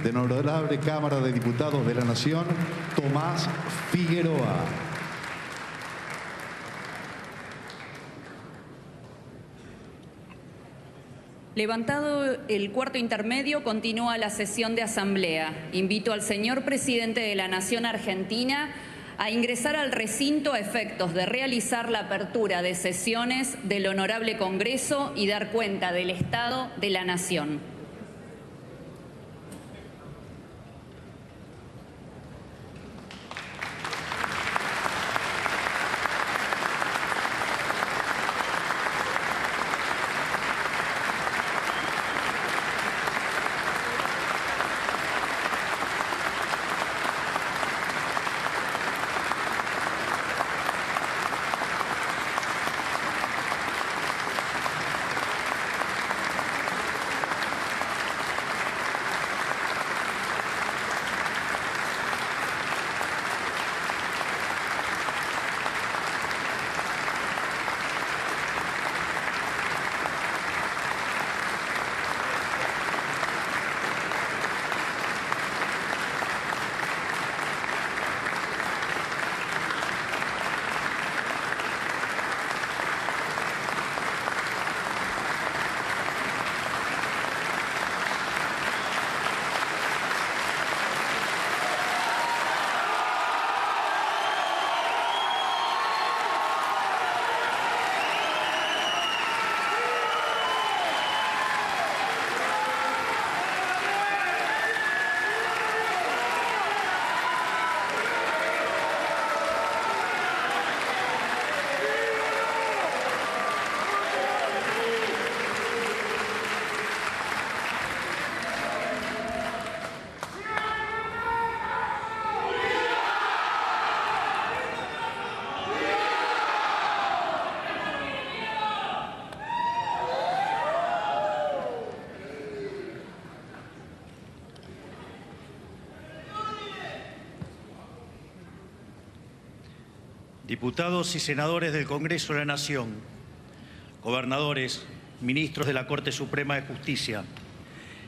de la Honorable Cámara de Diputados de la Nación, Tomás Figueroa. Levantado el cuarto intermedio, continúa la sesión de asamblea. Invito al señor presidente de la Nación Argentina a ingresar al recinto a efectos de realizar la apertura de sesiones del Honorable Congreso y dar cuenta del Estado de la Nación. Diputados y senadores del Congreso de la Nación, gobernadores, ministros de la Corte Suprema de Justicia,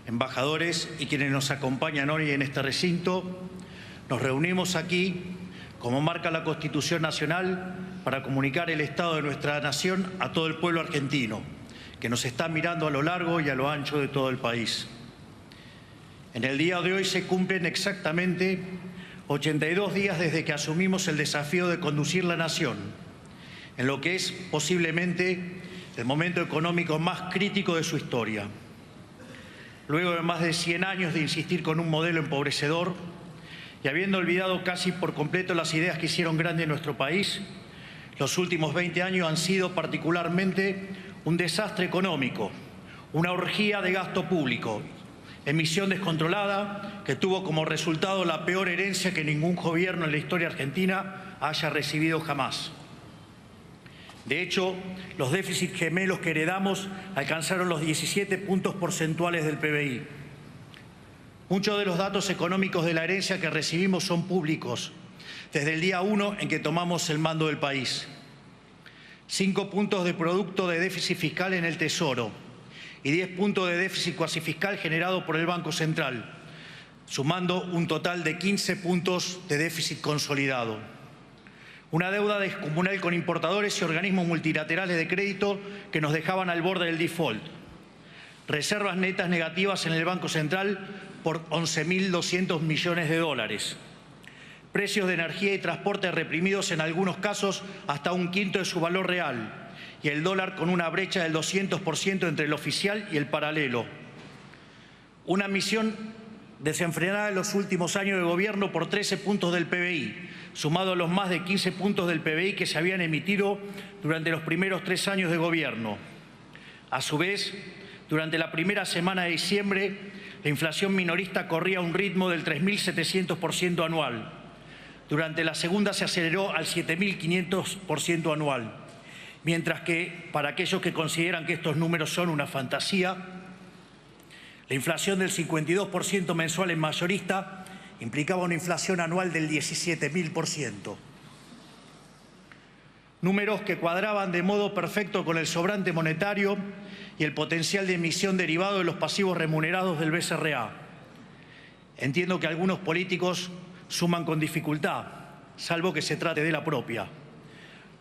embajadores y quienes nos acompañan hoy en este recinto, nos reunimos aquí, como marca la Constitución Nacional, para comunicar el estado de nuestra nación a todo el pueblo argentino, que nos está mirando a lo largo y a lo ancho de todo el país. En el día de hoy se cumplen exactamente 82 días desde que asumimos el desafío de conducir la nación en lo que es posiblemente el momento económico más crítico de su historia. Luego de más de 100 años de insistir con un modelo empobrecedor y habiendo olvidado casi por completo las ideas que hicieron grande nuestro país, los últimos 20 años han sido particularmente un desastre económico, una orgía de gasto público, emisión descontrolada que tuvo como resultado la peor herencia que ningún gobierno en la historia argentina haya recibido jamás. De hecho, los déficits gemelos que heredamos alcanzaron los 17 puntos porcentuales del PBI. Muchos de los datos económicos de la herencia que recibimos son públicos, desde el día 1 en que tomamos el mando del país. 5 puntos de producto de déficit fiscal en el Tesoro y 10 puntos de déficit cuasi fiscal generado por el Banco Central, sumando un total de 15 puntos de déficit consolidado. Una deuda descomunal con importadores y organismos multilaterales de crédito que nos dejaban al borde del default. Reservas netas negativas en el Banco Central por 11.200 millones de dólares. Precios de energía y transporte reprimidos en algunos casos hasta un quinto de su valor real. Y el dólar con una brecha del 200% entre el oficial y el paralelo. Una emisión desenfrenada en los últimos años de gobierno por 13 puntos del PBI, sumado a los más de 15 puntos del PBI que se habían emitido durante los primeros 3 años de gobierno. A su vez, durante la primera semana de diciembre, la inflación minorista corría a un ritmo del 3.700% anual. Durante la segunda se aceleró al 7.500% anual. Mientras que, para aquellos que consideran que estos números son una fantasía, la inflación del 52% mensual en mayorista implicaba una inflación anual del 17.000%. Números que cuadraban de modo perfecto con el sobrante monetario y el potencial de emisión derivado de los pasivos remunerados del BCRA. Entiendo que algunos políticos suman con dificultad, salvo que se trate de la propia,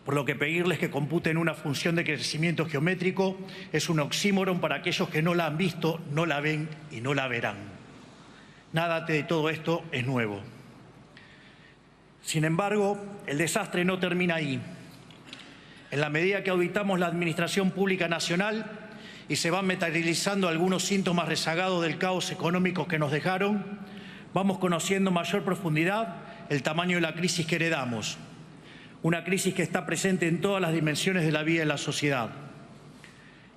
por lo que pedirles que computen una función de crecimiento geométrico es un oxímoron para aquellos que no la han visto, no la ven y no la verán. Nada de todo esto es nuevo. Sin embargo, el desastre no termina ahí. En la medida que auditamos la Administración Pública Nacional y se van materializando algunos síntomas rezagados del caos económico que nos dejaron, vamos conociendo en mayor profundidad el tamaño de la crisis que heredamos. Una crisis que está presente en todas las dimensiones de la vida de la sociedad.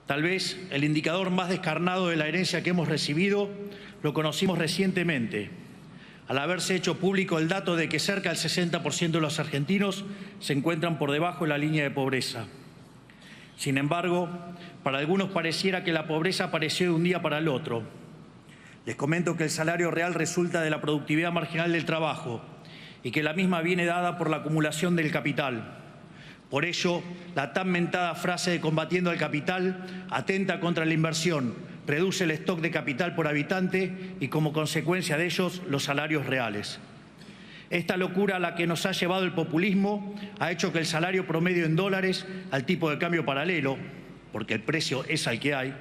Tal vez el indicador más descarnado de la herencia que hemos recibido lo conocimos recientemente, al haberse hecho público el dato de que cerca del 60% de los argentinos se encuentran por debajo de la línea de pobreza. Sin embargo, para algunos pareciera que la pobreza apareció de un día para el otro. Les comento que el salario real resulta de la productividad marginal del trabajo y que la misma viene dada por la acumulación del capital. Por ello, la tan mentada frase de combatiendo al capital atenta contra la inversión, reduce el stock de capital por habitante y, como consecuencia de ellos, los salarios reales. Esta locura a la que nos ha llevado el populismo ha hecho que el salario promedio en dólares al tipo de cambio paralelo, porque el precio es al que hay,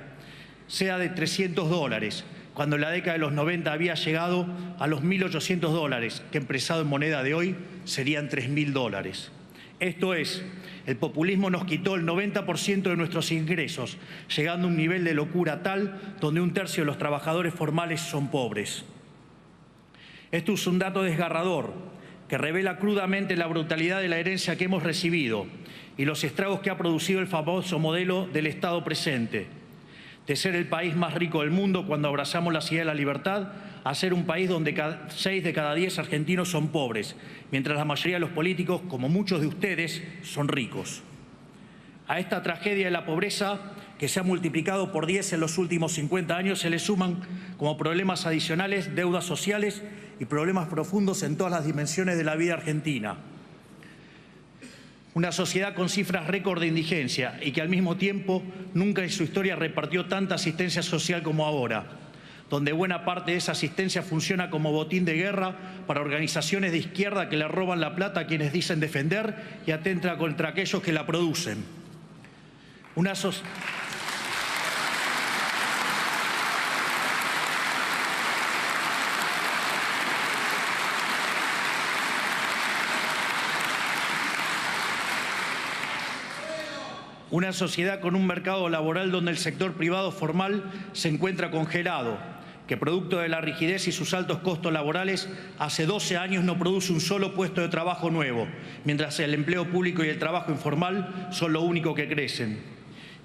sea de $300, cuando en la década de los 90 había llegado a los $1.800, que empresado en moneda de hoy serían $3.000. Esto es, el populismo nos quitó el 90% de nuestros ingresos, llegando a un nivel de locura tal donde un tercio de los trabajadores formales son pobres. Esto es un dato desgarrador que revela crudamente la brutalidad de la herencia que hemos recibido y los estragos que ha producido el famoso modelo del Estado presente, de ser el país más rico del mundo cuando abrazamos la idea de la libertad, a ser un país donde 6 de cada 10 argentinos son pobres, mientras la mayoría de los políticos, como muchos de ustedes, son ricos. A esta tragedia de la pobreza, que se ha multiplicado por 10 en los últimos 50 años, se le suman como problemas adicionales deudas sociales y problemas profundos en todas las dimensiones de la vida argentina. Una sociedad con cifras récord de indigencia y que al mismo tiempo nunca en su historia repartió tanta asistencia social como ahora, donde buena parte de esa asistencia funciona como botín de guerra para organizaciones de izquierda que le roban la plata a quienes dicen defender y atentan contra aquellos que la producen. Una sociedad con un mercado laboral donde el sector privado formal se encuentra congelado, que producto de la rigidez y sus altos costos laborales, hace 12 años no produce un solo puesto de trabajo nuevo, mientras el empleo público y el trabajo informal son lo único que crecen.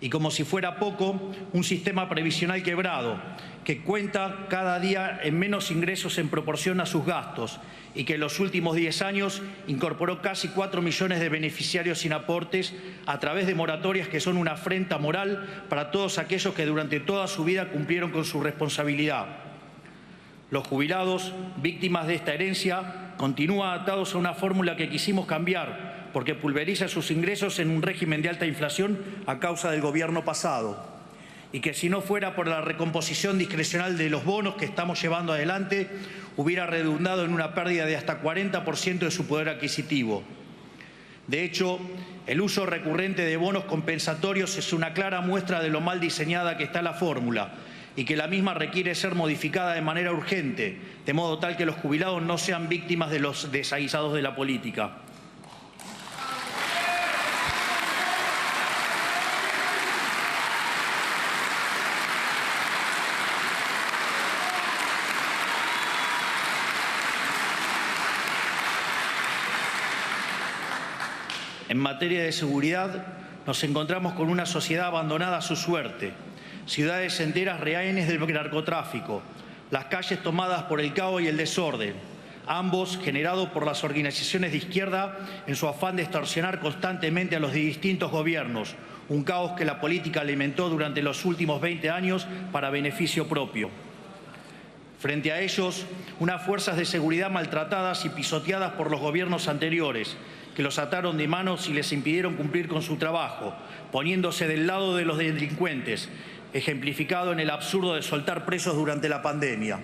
Y como si fuera poco, un sistema previsional quebrado, que cuenta cada día en menos ingresos en proporción a sus gastos y que en los últimos 10 años incorporó casi 4 millones de beneficiarios sin aportes a través de moratorias que son una afrenta moral para todos aquellos que durante toda su vida cumplieron con su responsabilidad. Los jubilados, víctimas de esta herencia, continúan atados a una fórmula que quisimos cambiar porque pulveriza sus ingresos en un régimen de alta inflación a causa del gobierno pasado. Y que si no fuera por la recomposición discrecional de los bonos que estamos llevando adelante, hubiera redundado en una pérdida de hasta 40% de su poder adquisitivo. De hecho, el uso recurrente de bonos compensatorios es una clara muestra de lo mal diseñada que está la fórmula y que la misma requiere ser modificada de manera urgente, de modo tal que los jubilados no sean víctimas de los desaguisados de la política. En materia de seguridad, nos encontramos con una sociedad abandonada a su suerte, ciudades enteras rehenes del narcotráfico, las calles tomadas por el caos y el desorden, ambos generados por las organizaciones de izquierda en su afán de extorsionar constantemente a los distintos gobiernos, un caos que la política alimentó durante los últimos 20 años para beneficio propio. Frente a ellos, unas fuerzas de seguridad maltratadas y pisoteadas por los gobiernos anteriores, que los ataron de manos y les impidieron cumplir con su trabajo, poniéndose del lado de los delincuentes, ejemplificado en el absurdo de soltar presos durante la pandemia.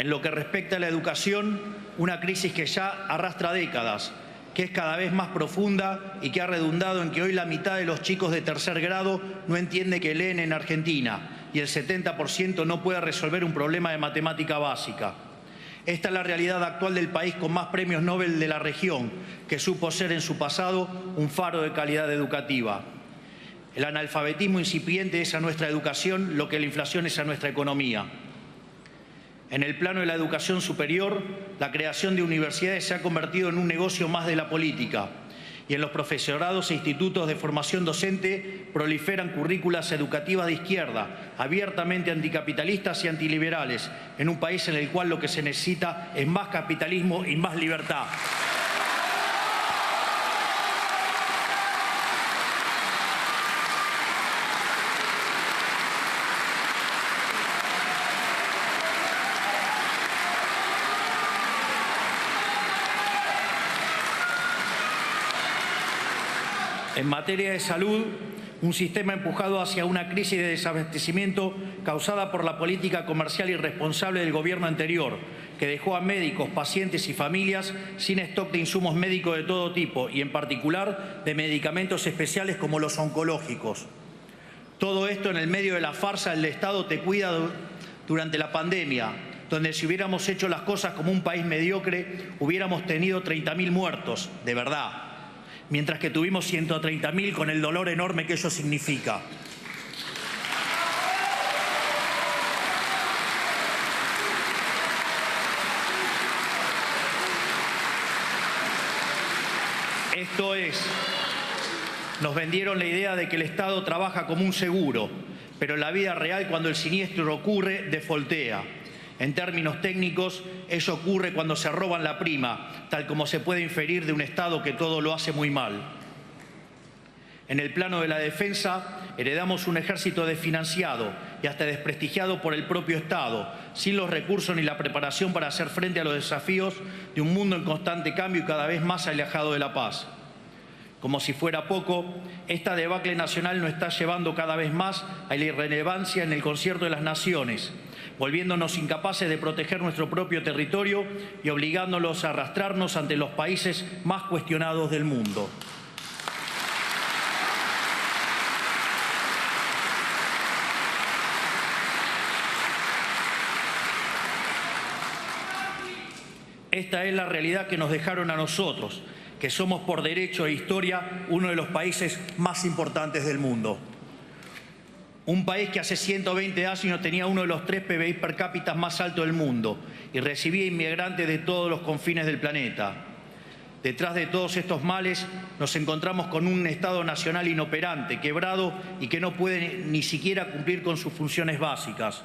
En lo que respecta a la educación, una crisis que ya arrastra décadas, que es cada vez más profunda y que ha redundado en que hoy la mitad de los chicos de tercer grado no entiende que leen en Argentina y el 70% no puede resolver un problema de matemática básica. Esta es la realidad actual del país con más premios Nobel de la región, que supo ser en su pasado un faro de calidad educativa. El analfabetismo incipiente es a nuestra educación lo que la inflación es a nuestra economía. En el plano de la educación superior, la creación de universidades se ha convertido en un negocio más de la política y en los profesorados e institutos de formación docente proliferan currículas educativas de izquierda, abiertamente anticapitalistas y antiliberales, en un país en el cual lo que se necesita es más capitalismo y más libertad. En materia de salud, un sistema empujado hacia una crisis de desabastecimiento causada por la política comercial irresponsable del gobierno anterior, que dejó a médicos, pacientes y familias sin stock de insumos médicos de todo tipo y en particular de medicamentos especiales como los oncológicos. Todo esto en el medio de la farsa del Estado te cuida durante la pandemia, donde si hubiéramos hecho las cosas como un país mediocre, hubiéramos tenido 30.000 muertos, de verdad, mientras que tuvimos 130.000 con el dolor enorme que ello significa. Esto es, nos vendieron la idea de que el Estado trabaja como un seguro, pero en la vida real, cuando el siniestro ocurre, defoltea. En términos técnicos, ello ocurre cuando se roban la prima, tal como se puede inferir de un Estado que todo lo hace muy mal. En el plano de la defensa, heredamos un ejército desfinanciado y hasta desprestigiado por el propio Estado, sin los recursos ni la preparación para hacer frente a los desafíos de un mundo en constante cambio y cada vez más alejado de la paz. Como si fuera poco, esta debacle nacional nos está llevando cada vez más a la irrelevancia en el concierto de las naciones, volviéndonos incapaces de proteger nuestro propio territorio y obligándolos a arrastrarnos ante los países más cuestionados del mundo. Esta es la realidad que nos dejaron a nosotros, que somos por derecho e historia uno de los países más importantes del mundo. Un país que hace 120 años tenía uno de los 3 PBI per cápita más altos del mundo y recibía inmigrantes de todos los confines del planeta. Detrás de todos estos males nos encontramos con un Estado nacional inoperante, quebrado y que no puede ni siquiera cumplir con sus funciones básicas.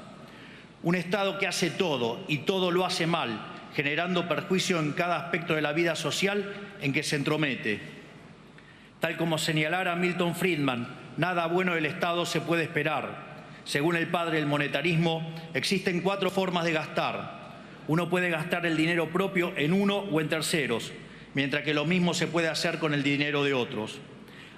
Un Estado que hace todo y todo lo hace mal, generando perjuicio en cada aspecto de la vida social en que se entromete. Tal como señalara Milton Friedman, nada bueno del Estado se puede esperar. Según el padre del monetarismo, existen 4 formas de gastar. Uno puede gastar el dinero propio en uno o en terceros, mientras que lo mismo se puede hacer con el dinero de otros.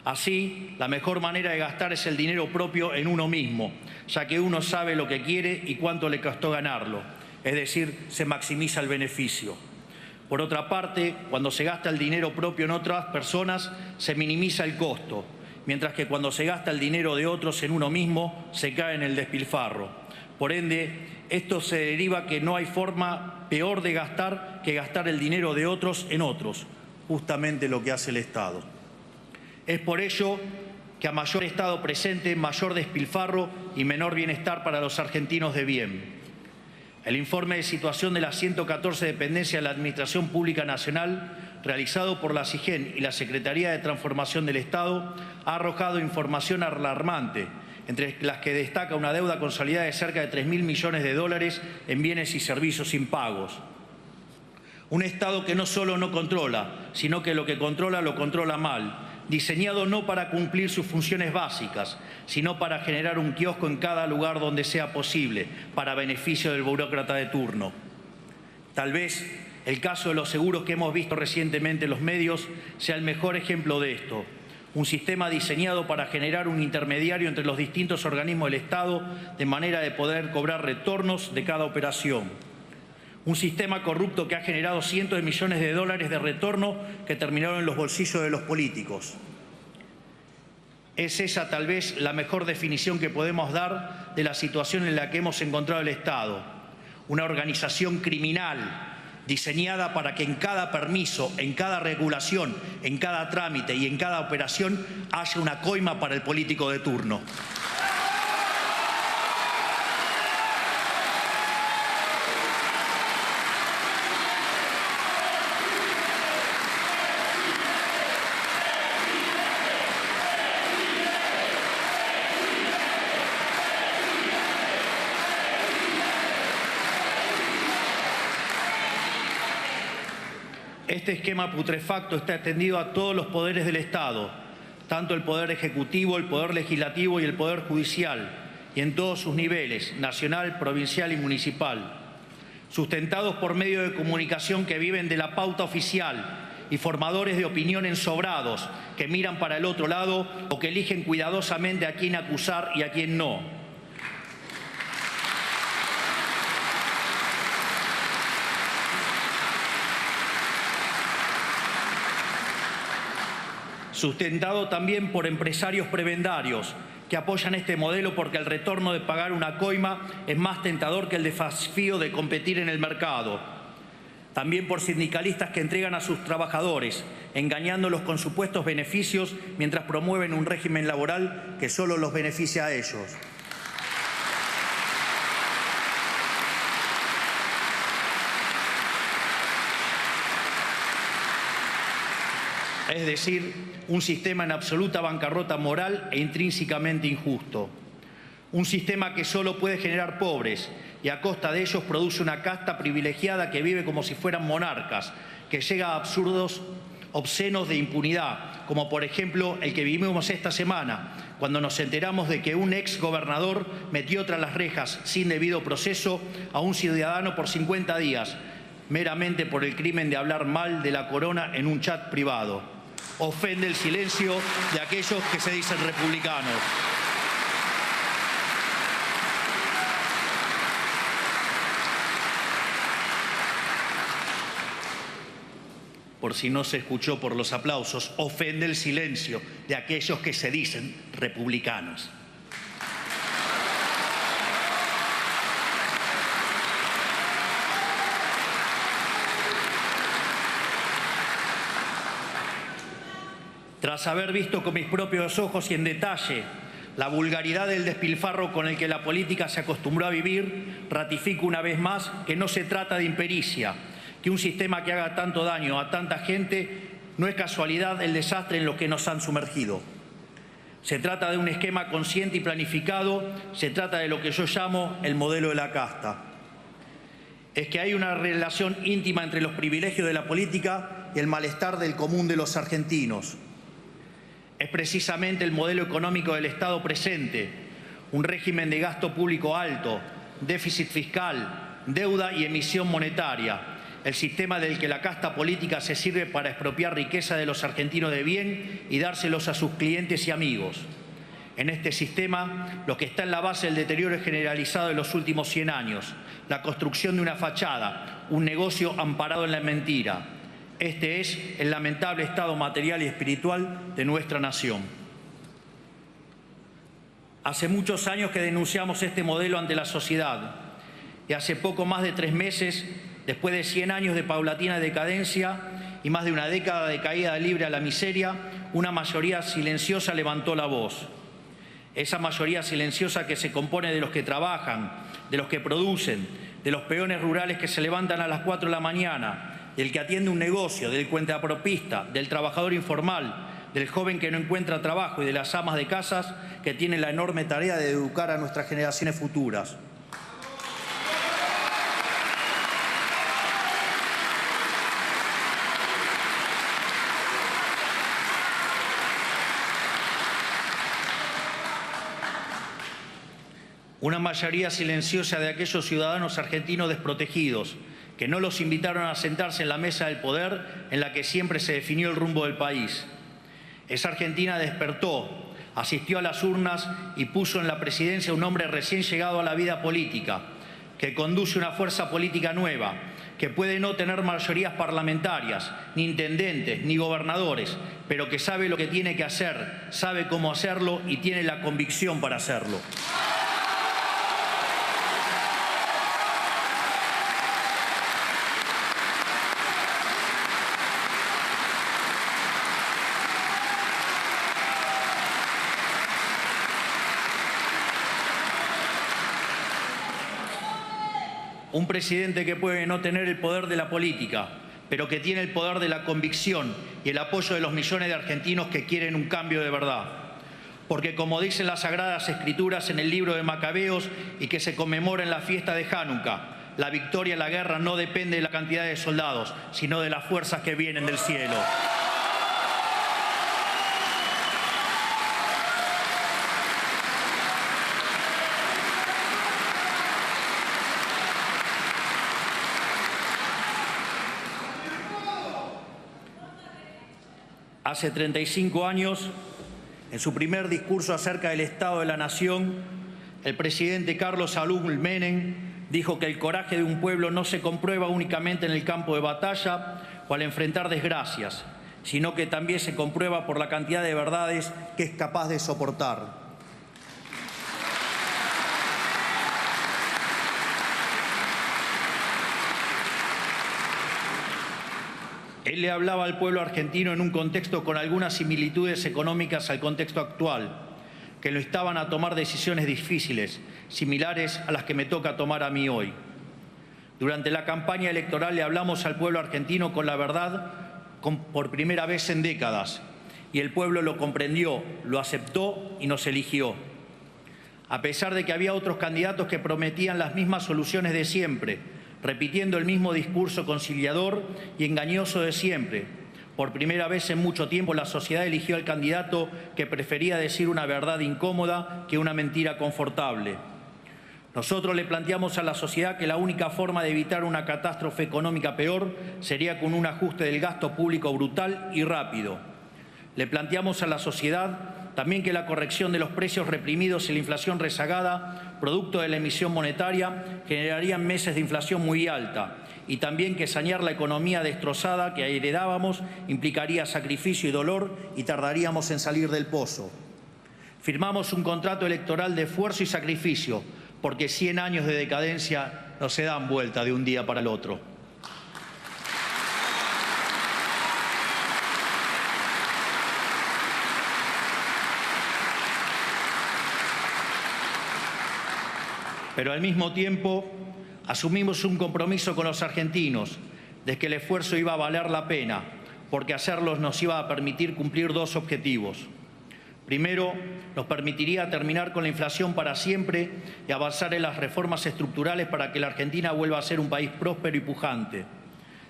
Así, la mejor manera de gastar es el dinero propio en uno mismo, ya que uno sabe lo que quiere y cuánto le costó ganarlo, es decir, se maximiza el beneficio. Por otra parte, cuando se gasta el dinero propio en otras personas, se minimiza el costo, mientras que cuando se gasta el dinero de otros en uno mismo, se cae en el despilfarro. Por ende, esto se deriva que no hay forma peor de gastar que gastar el dinero de otros en otros, justamente lo que hace el Estado. Es por ello que a mayor Estado presente, mayor despilfarro y menor bienestar para los argentinos de bien. El informe de situación de las 114 dependencias de la Administración Pública Nacional, realizado por la SIGEN y la Secretaría de Transformación del Estado, ha arrojado información alarmante, entre las que destaca una deuda consolidada de cerca de 3.000 millones de dólares en bienes y servicios impagos. Un Estado que no solo no controla, sino que lo que controla lo controla mal, diseñado no para cumplir sus funciones básicas, sino para generar un kiosco en cada lugar donde sea posible, para beneficio del burócrata de turno. Tal vez el caso de los seguros que hemos visto recientemente en los medios sea el mejor ejemplo de esto. Un sistema diseñado para generar un intermediario entre los distintos organismos del Estado de manera de poder cobrar retornos de cada operación. Un sistema corrupto que ha generado cientos de millones de dólares de retorno que terminaron en los bolsillos de los políticos. Es esa tal vez la mejor definición que podemos dar de la situación en la que hemos encontrado el Estado. Una organización criminal diseñada para que en cada permiso, en cada regulación, en cada trámite y en cada operación haya una coima para el político de turno. Este esquema putrefacto está extendido a todos los poderes del Estado, tanto el Poder Ejecutivo, el Poder Legislativo y el Poder Judicial, y en todos sus niveles, nacional, provincial y municipal, sustentados por medios de comunicación que viven de la pauta oficial y formadores de opinión ensobrados que miran para el otro lado o que eligen cuidadosamente a quién acusar y a quién no. Sustentado también por empresarios prebendarios que apoyan este modelo porque el retorno de pagar una coima es más tentador que el desafío de competir en el mercado. También por sindicalistas que entregan a sus trabajadores, engañándolos con supuestos beneficios mientras promueven un régimen laboral que solo los beneficia a ellos. Es decir, un sistema en absoluta bancarrota moral e intrínsecamente injusto. Un sistema que solo puede generar pobres y a costa de ellos produce una casta privilegiada que vive como si fueran monarcas, que llega a absurdos obscenos de impunidad, como por ejemplo el que vivimos esta semana, cuando nos enteramos de que un ex gobernador metió tras las rejas sin debido proceso a un ciudadano por 50 días, meramente por el crimen de hablar mal de la corona en un chat privado. Ofende el silencio de aquellos que se dicen republicanos. Por si no se escuchó por los aplausos, ofende el silencio de aquellos que se dicen republicanos. Tras haber visto con mis propios ojos y en detalle la vulgaridad del despilfarro con el que la política se acostumbró a vivir, ratifico una vez más que no se trata de impericia, que un sistema que haga tanto daño a tanta gente no es casualidad el desastre en lo que nos han sumergido. Se trata de un esquema consciente y planificado, se trata de lo que yo llamo el modelo de la casta. Es que hay una relación íntima entre los privilegios de la política y el malestar del común de los argentinos. Es precisamente el modelo económico del Estado presente, un régimen de gasto público alto, déficit fiscal, deuda y emisión monetaria, el sistema del que la casta política se sirve para expropiar riqueza de los argentinos de bien y dárselos a sus clientes y amigos. En este sistema, lo que está en la base del deterioro generalizado de los últimos 100 años, la construcción de una fachada, un negocio amparado en la mentira. Este es el lamentable estado material y espiritual de nuestra nación. Hace muchos años que denunciamos este modelo ante la sociedad y hace poco más de 3 meses, después de 100 años de paulatina decadencia y más de una década de caída libre a la miseria, una mayoría silenciosa levantó la voz. Esa mayoría silenciosa que se compone de los que trabajan, de los que producen, de los peones rurales que se levantan a las 4 de la mañana, del que atiende un negocio, del cuentapropista, del trabajador informal, del joven que no encuentra trabajo y de las amas de casas que tienen la enorme tarea de educar a nuestras generaciones futuras. Una mayoría silenciosa de aquellos ciudadanos argentinos desprotegidos, que no los invitaron a sentarse en la mesa del poder en la que siempre se definió el rumbo del país. Esa Argentina despertó, asistió a las urnas y puso en la presidencia un hombre recién llegado a la vida política, que conduce una fuerza política nueva, que puede no tener mayorías parlamentarias, ni intendentes, ni gobernadores, pero que sabe lo que tiene que hacer, sabe cómo hacerlo y tiene la convicción para hacerlo. Un presidente que puede no tener el poder de la política, pero que tiene el poder de la convicción y el apoyo de los millones de argentinos que quieren un cambio de verdad. Porque como dicen las Sagradas Escrituras en el libro de Macabeos y que se conmemora en la fiesta de Hanukkah, la victoria en la guerra no depende de la cantidad de soldados, sino de las fuerzas que vienen del cielo. Hace 35 años, en su primer discurso acerca del Estado de la Nación, el presidente Carlos Saúl Menem dijo que el coraje de un pueblo no se comprueba únicamente en el campo de batalla o al enfrentar desgracias, sino que también se comprueba por la cantidad de verdades que es capaz de soportar. Él le hablaba al pueblo argentino en un contexto con algunas similitudes económicas al contexto actual, que lo instaban a tomar decisiones difíciles, similares a las que me toca tomar a mí hoy. Durante la campaña electoral le hablamos al pueblo argentino con la verdad por primera vez en décadas, y el pueblo lo comprendió, lo aceptó y nos eligió. A pesar de que había otros candidatos que prometían las mismas soluciones de siempre, repitiendo el mismo discurso conciliador y engañoso de siempre. Por primera vez en mucho tiempo la sociedad eligió al candidato que prefería decir una verdad incómoda que una mentira confortable. Nosotros le planteamos a la sociedad que la única forma de evitar una catástrofe económica peor sería con un ajuste del gasto público brutal y rápido. Le planteamos a la sociedad también que la corrección de los precios reprimidos y la inflación rezagada, producto de la emisión monetaria, generarían meses de inflación muy alta, y también que sanear la economía destrozada que heredábamos implicaría sacrificio y dolor y tardaríamos en salir del pozo. Firmamos un contrato electoral de esfuerzo y sacrificio, porque 100 años de decadencia no se dan vuelta de un día para el otro. Pero al mismo tiempo asumimos un compromiso con los argentinos de que el esfuerzo iba a valer la pena, porque hacerlo nos iba a permitir cumplir dos objetivos. Primero, nos permitiría terminar con la inflación para siempre y avanzar en las reformas estructurales para que la Argentina vuelva a ser un país próspero y pujante.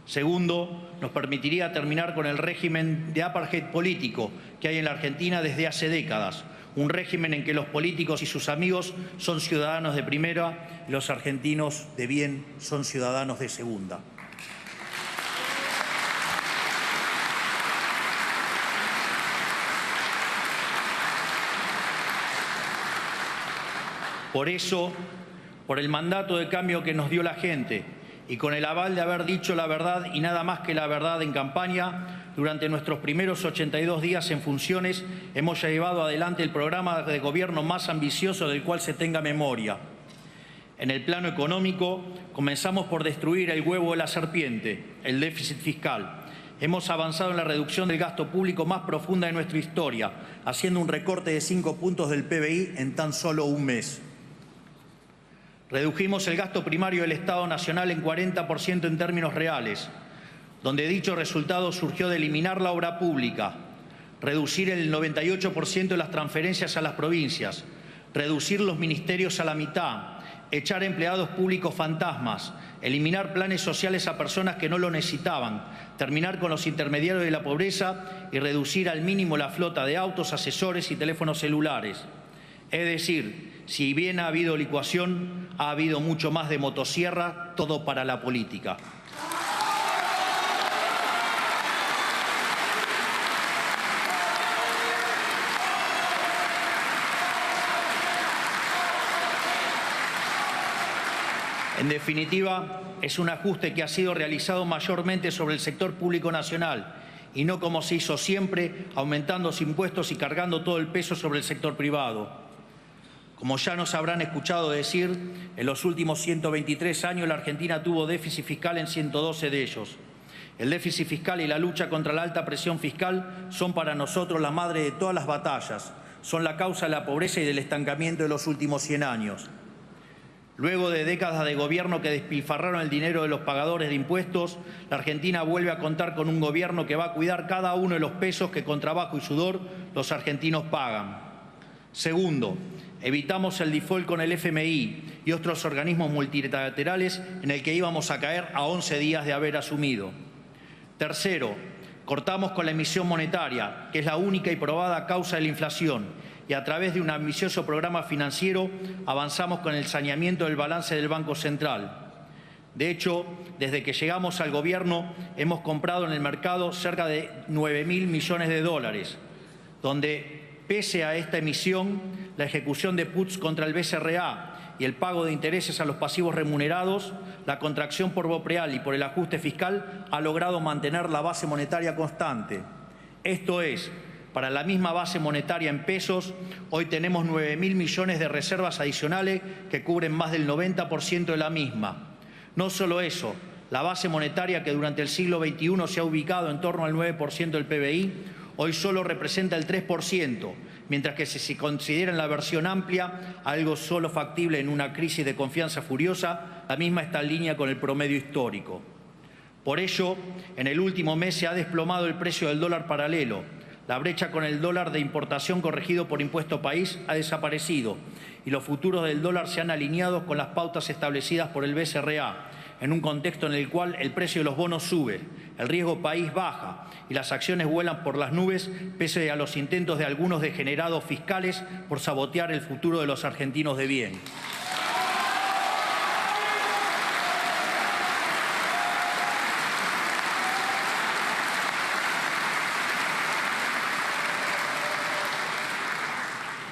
Segundo, nos permitiría terminar con el régimen de apartheid político que hay en la Argentina desde hace décadas, un régimen en que los políticos y sus amigos son ciudadanos de primera y los argentinos de bien son ciudadanos de segunda. Por eso, por el mandato de cambio que nos dio la gente y con el aval de haber dicho la verdad y nada más que la verdad en campaña, durante nuestros primeros 82 días en funciones hemos llevado adelante el programa de gobierno más ambicioso del cual se tenga memoria. En el plano económico, comenzamos por destruir el huevo de la serpiente, el déficit fiscal. Hemos avanzado en la reducción del gasto público más profunda de nuestra historia, haciendo un recorte de 5 puntos del PBI en tan solo un mes. Redujimos el gasto primario del Estado Nacional en 40% en términos reales, donde dicho resultado surgió de eliminar la obra pública, reducir el 98% de las transferencias a las provincias, reducir los ministerios a la mitad, echar empleados públicos fantasmas, eliminar planes sociales a personas que no lo necesitaban, terminar con los intermediarios de la pobreza y reducir al mínimo la flota de autos, asesores y teléfonos celulares. Es decir, si bien ha habido licuación, ha habido mucho más de motosierra, todo para la política. En definitiva, es un ajuste que ha sido realizado mayormente sobre el sector público nacional y no como se hizo siempre, aumentando los impuestos y cargando todo el peso sobre el sector privado. Como ya nos habrán escuchado decir, en los últimos 123 años la Argentina tuvo déficit fiscal en 112 de ellos. El déficit fiscal y la lucha contra la alta presión fiscal son para nosotros la madre de todas las batallas, son la causa de la pobreza y del estancamiento de los últimos 100 años. Luego de décadas de gobierno que despilfarraron el dinero de los pagadores de impuestos, la Argentina vuelve a contar con un gobierno que va a cuidar cada uno de los pesos que con trabajo y sudor los argentinos pagan. Segundo, evitamos el default con el FMI y otros organismos multilaterales en el que íbamos a caer a 11 días de haber asumido. Tercero, cortamos con la emisión monetaria, que es la única y probada causa de la inflación, y a través de un ambicioso programa financiero avanzamos con el saneamiento del balance del Banco Central. De hecho, desde que llegamos al gobierno hemos comprado en el mercado cerca de 9.000 millones de dólares, donde, pese a esta emisión, la ejecución de puts contra el BCRA y el pago de intereses a los pasivos remunerados, la contracción por BOPREAL y por el ajuste fiscal ha logrado mantener la base monetaria constante. Esto es, para la misma base monetaria en pesos, hoy tenemos 9.000 millones de reservas adicionales que cubren más del 90% de la misma. No solo eso, la base monetaria que durante el siglo XXI se ha ubicado en torno al 9% del PBI, hoy solo representa el 3%, mientras que si se considera en la versión amplia algo solo factible en una crisis de confianza furiosa, la misma está en línea con el promedio histórico. Por ello, en el último mes se ha desplomado el precio del dólar paralelo. La brecha con el dólar de importación corregido por impuesto país ha desaparecido y los futuros del dólar se han alineado con las pautas establecidas por el BCRA, en un contexto en el cual el precio de los bonos sube, el riesgo país baja y las acciones vuelan por las nubes pese a los intentos de algunos degenerados fiscales por sabotear el futuro de los argentinos de bien.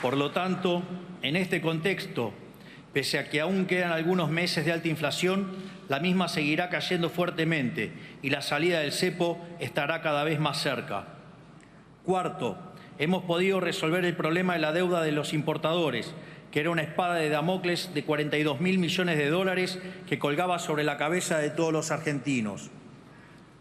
Por lo tanto, en este contexto, pese a que aún quedan algunos meses de alta inflación, la misma seguirá cayendo fuertemente y la salida del cepo estará cada vez más cerca. Cuarto, hemos podido resolver el problema de la deuda de los importadores, que era una espada de Damocles de 42.000 millones de dólares que colgaba sobre la cabeza de todos los argentinos.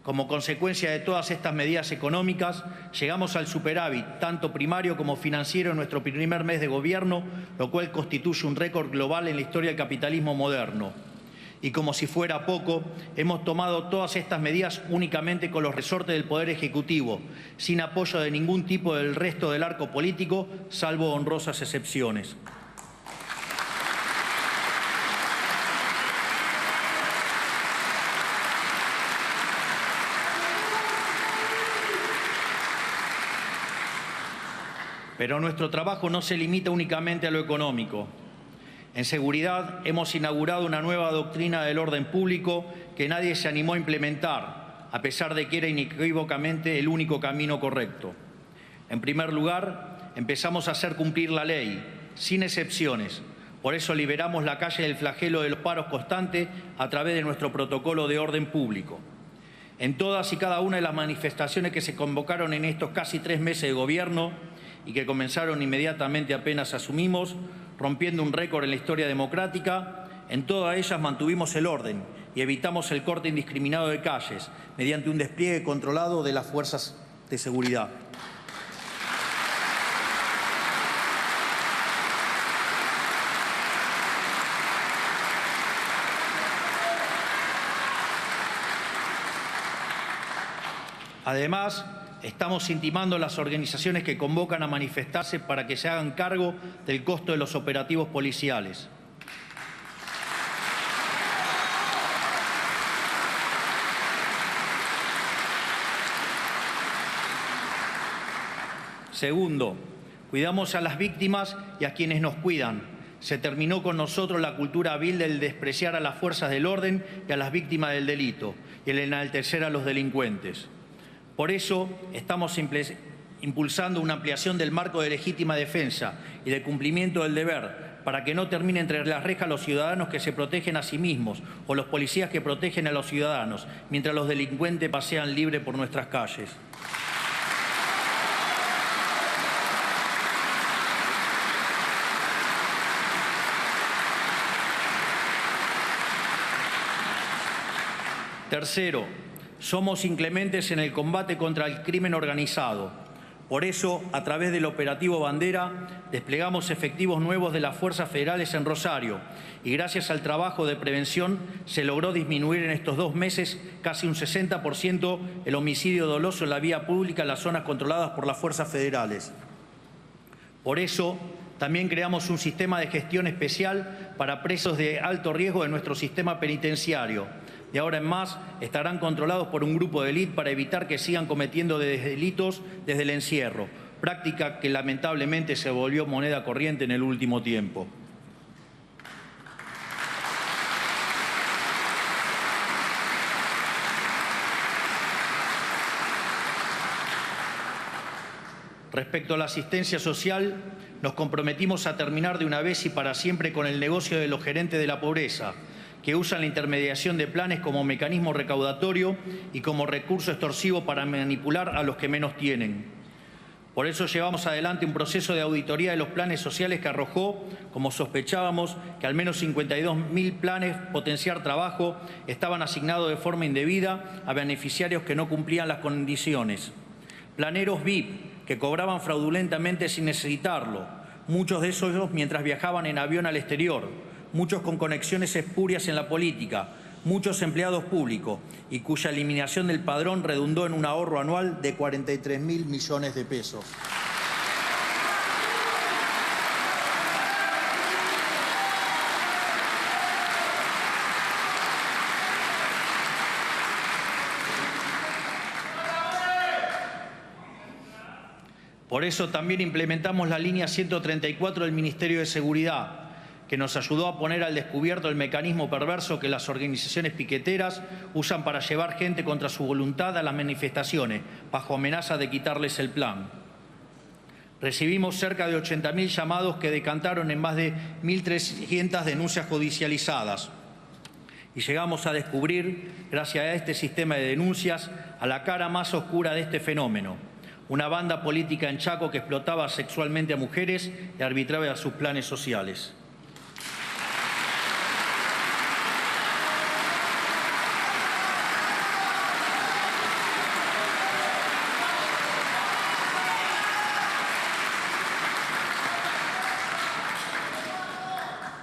Como consecuencia de todas estas medidas económicas, llegamos al superávit, tanto primario como financiero, en nuestro primer mes de gobierno, lo cual constituye un récord global en la historia del capitalismo moderno. Y como si fuera poco, hemos tomado todas estas medidas únicamente con los resortes del Poder Ejecutivo, sin apoyo de ningún tipo del resto del arco político, salvo honrosas excepciones. Pero nuestro trabajo no se limita únicamente a lo económico. En seguridad hemos inaugurado una nueva doctrina del orden público que nadie se animó a implementar, a pesar de que era inequívocamente el único camino correcto. En primer lugar, empezamos a hacer cumplir la ley, sin excepciones. Por eso liberamos la calle del flagelo de los paros constantes a través de nuestro protocolo de orden público. En todas y cada una de las manifestaciones que se convocaron en estos casi 3 meses de gobierno y que comenzaron inmediatamente apenas asumimos, rompiendo un récord en la historia democrática, en todas ellas mantuvimos el orden y evitamos el corte indiscriminado de calles mediante un despliegue controlado de las fuerzas de seguridad. Además, estamos intimando a las organizaciones que convocan a manifestarse para que se hagan cargo del costo de los operativos policiales. Segundo, cuidamos a las víctimas y a quienes nos cuidan. Se terminó con nosotros la cultura vil del despreciar a las fuerzas del orden y a las víctimas del delito y el enaltecer a los delincuentes. Por eso estamos impulsando una ampliación del marco de legítima defensa y de cumplimiento del deber, para que no terminen entre las rejas los ciudadanos que se protegen a sí mismos o los policías que protegen a los ciudadanos, mientras los delincuentes pasean libres por nuestras calles. Tercero, somos inclementes en el combate contra el crimen organizado. Por eso, a través del operativo Bandera, desplegamos efectivos nuevos de las fuerzas federales en Rosario y gracias al trabajo de prevención se logró disminuir en estos 2 meses casi un 60% el homicidio doloso en la vía pública en las zonas controladas por las fuerzas federales. Por eso, también creamos un sistema de gestión especial para presos de alto riesgo de nuestro sistema penitenciario. De ahora en más estarán controlados por un grupo de élite para evitar que sigan cometiendo delitos desde el encierro, práctica que lamentablemente se volvió moneda corriente en el último tiempo. Respecto a la asistencia social, nos comprometimos a terminar de una vez y para siempre con el negocio de los gerentes de la pobreza, que usan la intermediación de planes como mecanismo recaudatorio y como recurso extorsivo para manipular a los que menos tienen. Por eso llevamos adelante un proceso de auditoría de los planes sociales que arrojó, como sospechábamos, que al menos 52.000 planes Potenciar Trabajo estaban asignados de forma indebida a beneficiarios que no cumplían las condiciones. Planeros VIP que cobraban fraudulentamente sin necesitarlo, muchos de esos mientras viajaban en avión al exterior, muchos con conexiones espurias en la política, muchos empleados públicos y cuya eliminación del padrón redundó en un ahorro anual de 43.000 millones de pesos. Por eso también implementamos la línea 134 del Ministerio de Seguridad, que nos ayudó a poner al descubierto el mecanismo perverso que las organizaciones piqueteras usan para llevar gente contra su voluntad a las manifestaciones, bajo amenaza de quitarles el plan. Recibimos cerca de 80.000 llamados que decantaron en más de 1.300 denuncias judicializadas. Y llegamos a descubrir, gracias a este sistema de denuncias, a la cara más oscura de este fenómeno. Una banda política en Chaco que explotaba sexualmente a mujeres y arbitraba sus planes sociales.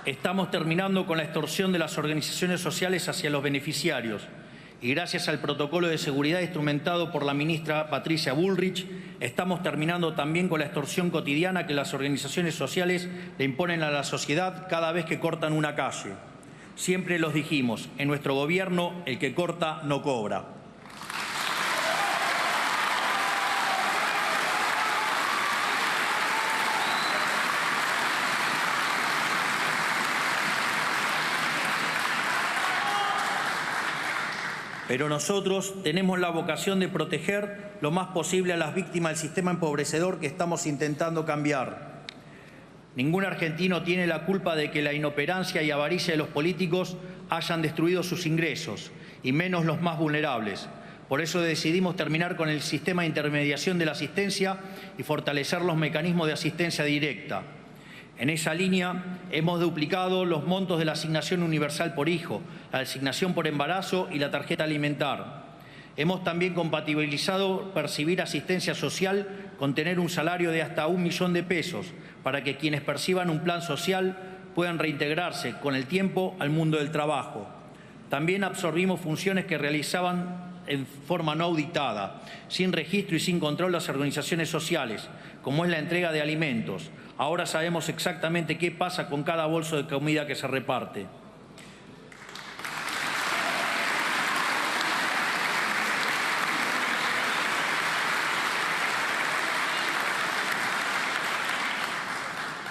Estamos terminando con la extorsión de las organizaciones sociales hacia los beneficiarios y gracias al protocolo de seguridad instrumentado por la ministra Patricia Bullrich, estamos terminando también con la extorsión cotidiana que las organizaciones sociales le imponen a la sociedad cada vez que cortan una calle. Siempre los dijimos, en nuestro gobierno el que corta no cobra. Pero nosotros tenemos la vocación de proteger lo más posible a las víctimas del sistema empobrecedor que estamos intentando cambiar. Ningún argentino tiene la culpa de que la inoperancia y avaricia de los políticos hayan destruido sus ingresos, y menos los más vulnerables. Por eso decidimos terminar con el sistema de intermediación de la asistencia y fortalecer los mecanismos de asistencia directa. En esa línea hemos duplicado los montos de la asignación universal por hijo, la asignación por embarazo y la tarjeta alimentar. Hemos también compatibilizado percibir asistencia social con tener un salario de hasta 1 millón de pesos para que quienes perciban un plan social puedan reintegrarse con el tiempo al mundo del trabajo. También absorbimos funciones que realizaban en forma no auditada, sin registro y sin control las organizaciones sociales, como es la entrega de alimentos. Ahora sabemos exactamente qué pasa con cada bolso de comida que se reparte.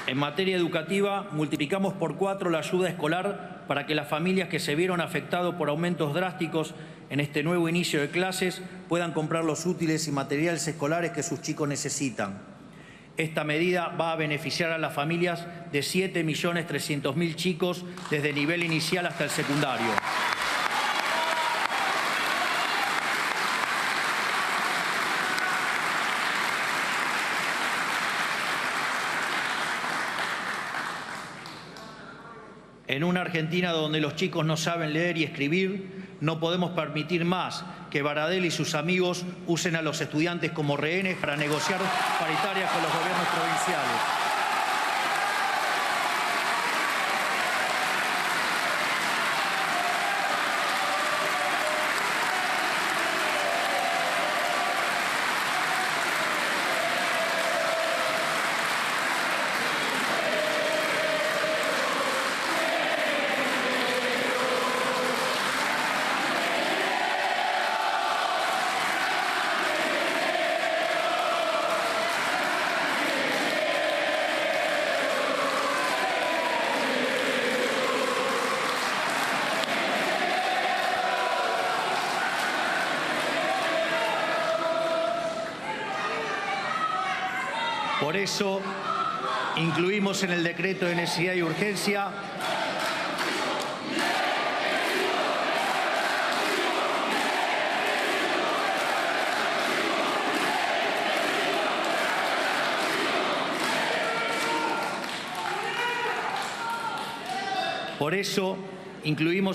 En materia educativa, multiplicamos por 4 la ayuda escolar para que las familias que se vieron afectadas por aumentos drásticos en este nuevo inicio de clases puedan comprar los útiles y materiales escolares que sus chicos necesitan. Esta medida va a beneficiar a las familias de 7.300.000 chicos desde el nivel inicial hasta el secundario. En una Argentina donde los chicos no saben leer y escribir, no podemos permitir más que Baradel y sus amigos usen a los estudiantes como rehenes para negociar paritarias con los gobiernos provinciales. Por eso, incluimos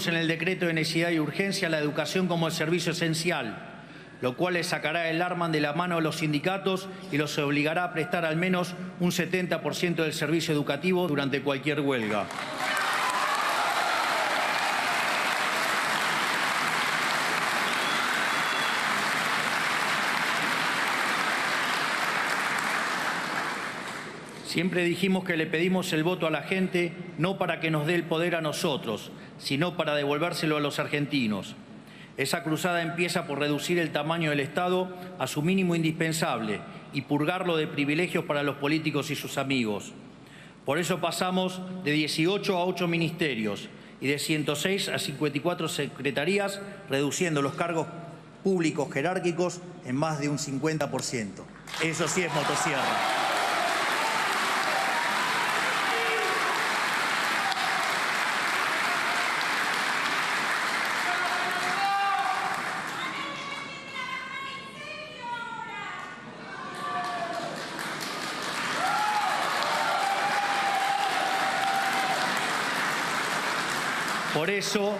en el decreto de necesidad y urgencia la educación como el servicio esencial, lo cual les sacará el arma de la mano a los sindicatos y los obligará a prestar al menos un 70% del servicio educativo durante cualquier huelga. Siempre dijimos que le pedimos el voto a la gente no para que nos dé el poder a nosotros, sino para devolvérselo a los argentinos. Esa cruzada empieza por reducir el tamaño del Estado a su mínimo indispensable y purgarlo de privilegios para los políticos y sus amigos. Por eso pasamos de 18 a 8 ministerios y de 106 a 54 secretarías, reduciendo los cargos públicos jerárquicos en más de un 50%. Eso sí es motosierra. Por eso,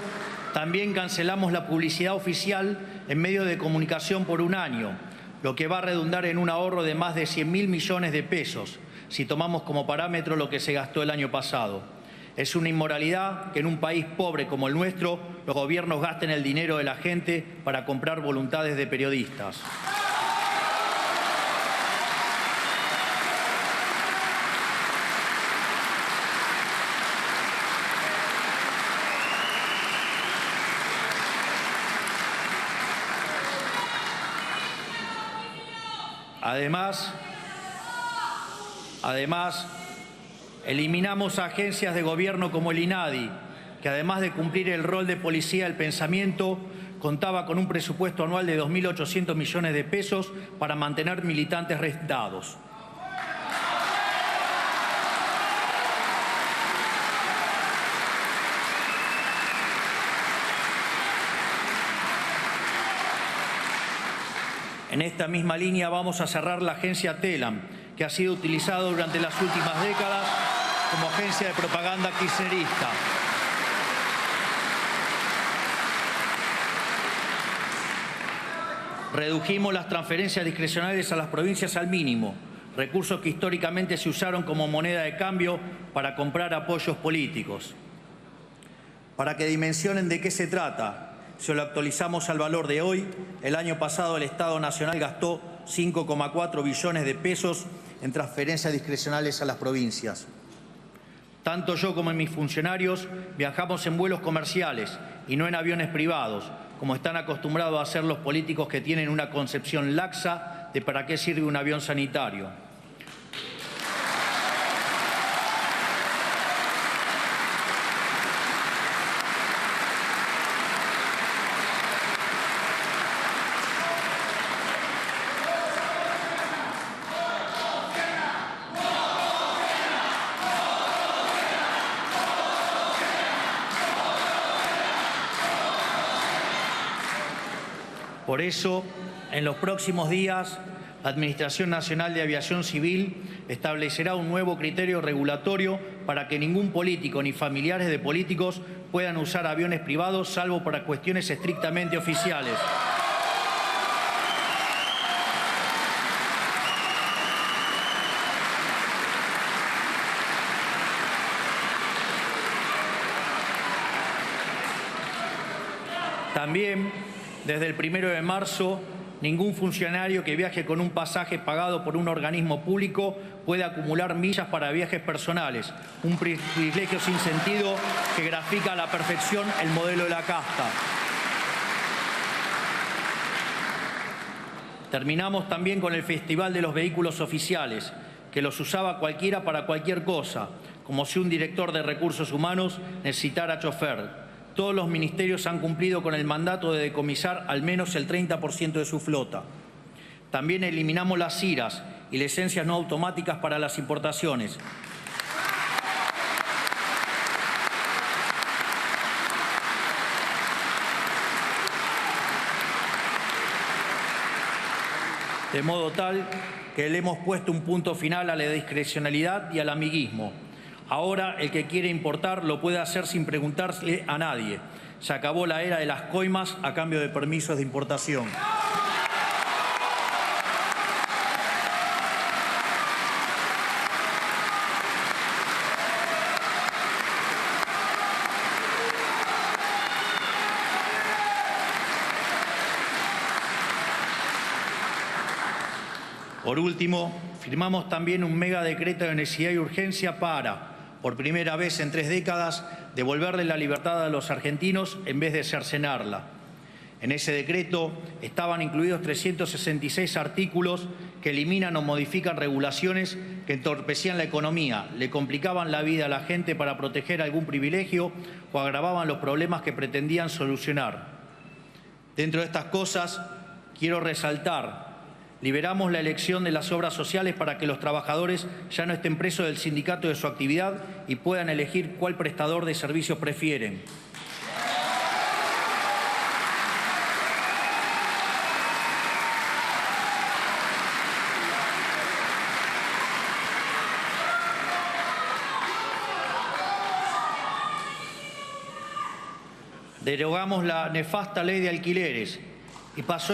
también cancelamos la publicidad oficial en medios de comunicación por un año, lo que va a redundar en un ahorro de más de 100.000 millones de pesos, si tomamos como parámetro lo que se gastó el año pasado. Es una inmoralidad que en un país pobre como el nuestro, los gobiernos gasten el dinero de la gente para comprar voluntades de periodistas. Además, eliminamos agencias de gobierno como el INADI, que además de cumplir el rol de policía del pensamiento, contaba con un presupuesto anual de 2.800 millones de pesos para mantener militantes rentados. En esta misma línea vamos a cerrar la agencia TELAM, que ha sido utilizada durante las últimas décadas como agencia de propaganda kirchnerista. Redujimos las transferencias discrecionales a las provincias al mínimo, recursos que históricamente se usaron como moneda de cambio para comprar apoyos políticos. Para que dimensionen de qué se trata, si lo actualizamos al valor de hoy, el año pasado el Estado Nacional gastó 5,4 billones de pesos en transferencias discrecionales a las provincias. Tanto yo como mis funcionarios viajamos en vuelos comerciales y no en aviones privados, como están acostumbrados a hacer los políticos que tienen una concepción laxa de para qué sirve un avión sanitario. Por eso, en los próximos días, la Administración Nacional de Aviación Civil establecerá un nuevo criterio regulatorio para que ningún político ni familiares de políticos puedan usar aviones privados, salvo para cuestiones estrictamente oficiales. También, desde el 1 de marzo, ningún funcionario que viaje con un pasaje pagado por un organismo público puede acumular millas para viajes personales, un privilegio sin sentido que grafica a la perfección el modelo de la casta. Terminamos también con el Festival de los Vehículos Oficiales, que los usaba cualquiera para cualquier cosa, como si un director de recursos humanos necesitara chofer. Todos los ministerios han cumplido con el mandato de decomisar al menos el 30% de su flota. También eliminamos las CIRAs y licencias no automáticas para las importaciones. De modo tal que le hemos puesto un punto final a la discrecionalidad y al amiguismo. Ahora el que quiere importar lo puede hacer sin preguntarle a nadie. Se acabó la era de las coimas a cambio de permisos de importación. Por último, firmamos también un mega decreto de necesidad y urgencia para, por primera vez en 3 décadas, devolverle la libertad a los argentinos en vez de cercenarla. En ese decreto estaban incluidos 366 artículos que eliminan o modifican regulaciones que entorpecían la economía, le complicaban la vida a la gente para proteger algún privilegio o agravaban los problemas que pretendían solucionar. Dentro de estas cosas, quiero resaltar: liberamos la elección de las obras sociales para que los trabajadores ya no estén presos del sindicato de su actividad y puedan elegir cuál prestador de servicios prefieren. Derogamos la nefasta ley de alquileres y pasó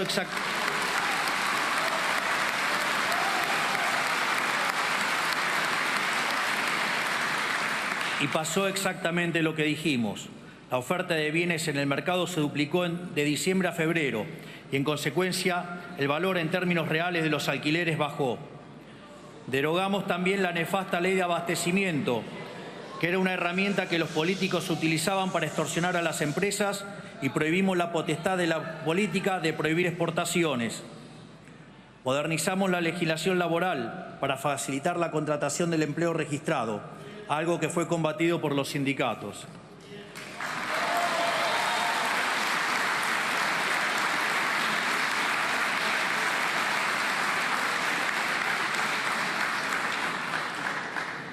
exactamente lo que dijimos. La oferta de bienes en el mercado se duplicó de diciembre a febrero y, en consecuencia, el valor en términos reales de los alquileres bajó. Derogamos también la nefasta ley de abastecimiento, que era una herramienta que los políticos utilizaban para extorsionar a las empresas, y prohibimos la potestad de la política de prohibir exportaciones. Modernizamos la legislación laboral para facilitar la contratación del empleo registrado, algo que fue combatido por los sindicatos.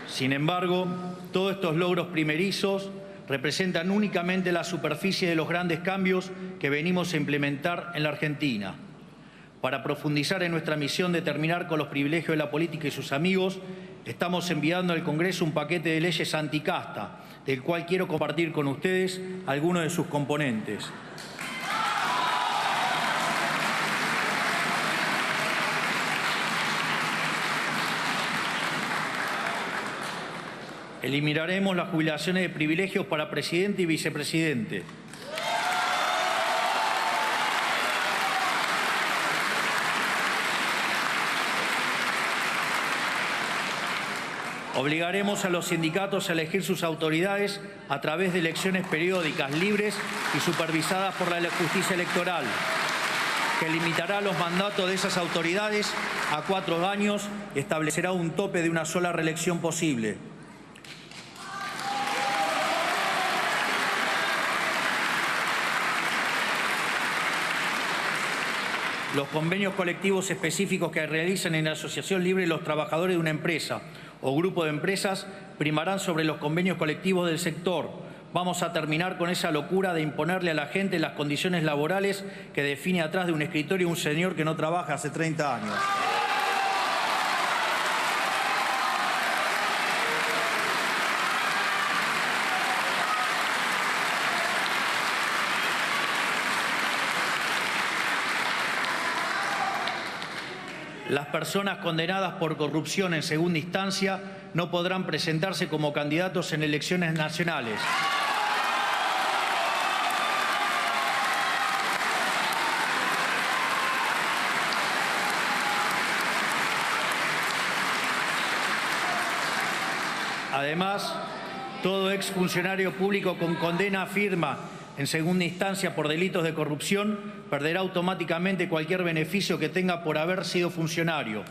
Sin embargo, todos estos logros primerizos representan únicamente la superficie de los grandes cambios que venimos a implementar en la Argentina. Para profundizar en nuestra misión de terminar con los privilegios de la política y sus amigos, estamos enviando al Congreso un paquete de leyes anticasta, del cual quiero compartir con ustedes algunos de sus componentes. Eliminaremos las jubilaciones de privilegios para presidente y vicepresidente. Obligaremos a los sindicatos a elegir sus autoridades a través de elecciones periódicas, libres y supervisadas por la justicia electoral, que limitará los mandatos de esas autoridades a 4 años y establecerá un tope de una sola reelección posible. Los convenios colectivos específicos que realizan en la asociación libre los trabajadores de una empresa o grupo de empresas primarán sobre los convenios colectivos del sector, vamos a terminar con esa locura de imponerle a la gente las condiciones laborales que define atrás de un escritorio un señor que no trabaja hace 30 años. Las personas condenadas por corrupción en segunda instancia no podrán presentarse como candidatos en elecciones nacionales. Además, todo exfuncionario público con condena firme en segunda instancia por delitos de corrupción perderá automáticamente cualquier beneficio que tenga por haber sido funcionario.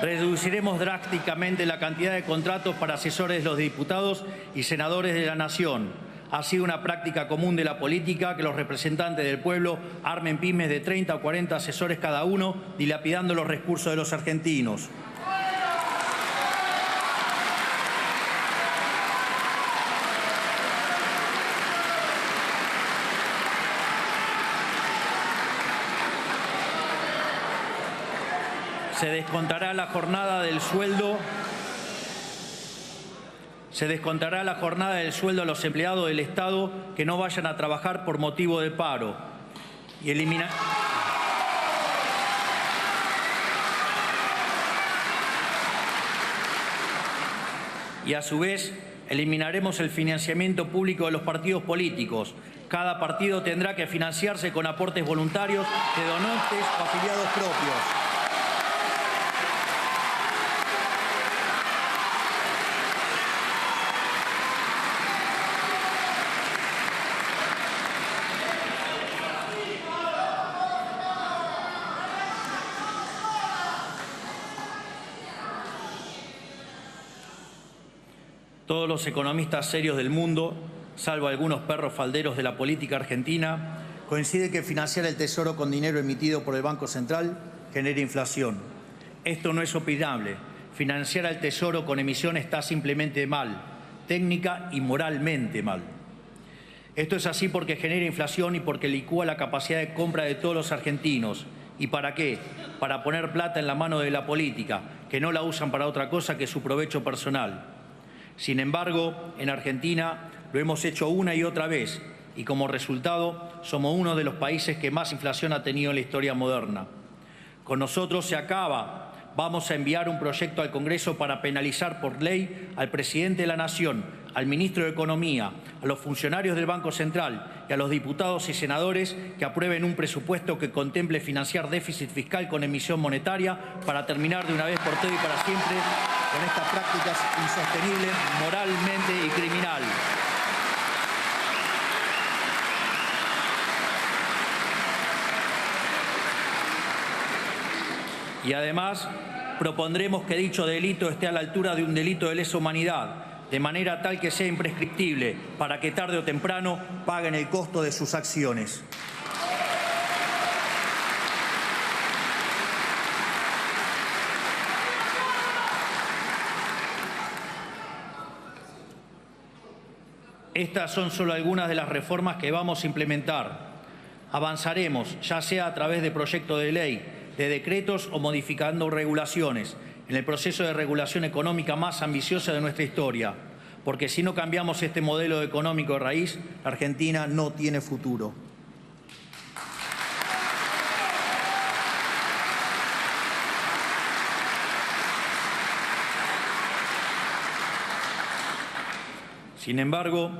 Reduciremos drásticamente la cantidad de contratos para asesores de los diputados y senadores de la Nación. Ha sido una práctica común de la política que los representantes del pueblo armen pymes de 30 o 40 asesores cada uno, dilapidando los recursos de los argentinos. Se descontará la jornada del sueldo a los empleados del Estado que no vayan a trabajar por motivo de paro y a su vez eliminaremos el financiamiento público de los partidos políticos. Cada partido tendrá que financiarse con aportes voluntarios de donantes o afiliados propios. Todos los economistas serios del mundo, salvo algunos perros falderos de la política argentina, coinciden que financiar el Tesoro con dinero emitido por el Banco Central genera inflación. Esto no es opinable. Financiar al Tesoro con emisión está simplemente mal, técnica y moralmente mal. Esto es así porque genera inflación y porque licúa la capacidad de compra de todos los argentinos. ¿Y para qué? Para poner plata en la mano de la política, que no la usan para otra cosa que su provecho personal. Sin embargo, en Argentina lo hemos hecho una y otra vez y como resultado somos uno de los países que más inflación ha tenido en la historia moderna. Con nosotros se acaba. Vamos a enviar un proyecto al Congreso para penalizar por ley al presidente de la Nación, al ministro de Economía, a los funcionarios del Banco Central y a los diputados y senadores que aprueben un presupuesto que contemple financiar déficit fiscal con emisión monetaria para terminar de una vez por todas y para siempre con estas prácticas insostenibles moralmente y criminal. Y además propondremos que dicho delito esté a la altura de un delito de lesa humanidad, de manera tal que sea imprescriptible, para que tarde o temprano paguen el costo de sus acciones. Estas son solo algunas de las reformas que vamos a implementar. Avanzaremos, ya sea a través de proyectos de ley, de decretos o modificando regulaciones, en el proceso de regulación económica más ambiciosa de nuestra historia, porque si no cambiamos este modelo económico de raíz, la Argentina no tiene futuro. Sin embargo,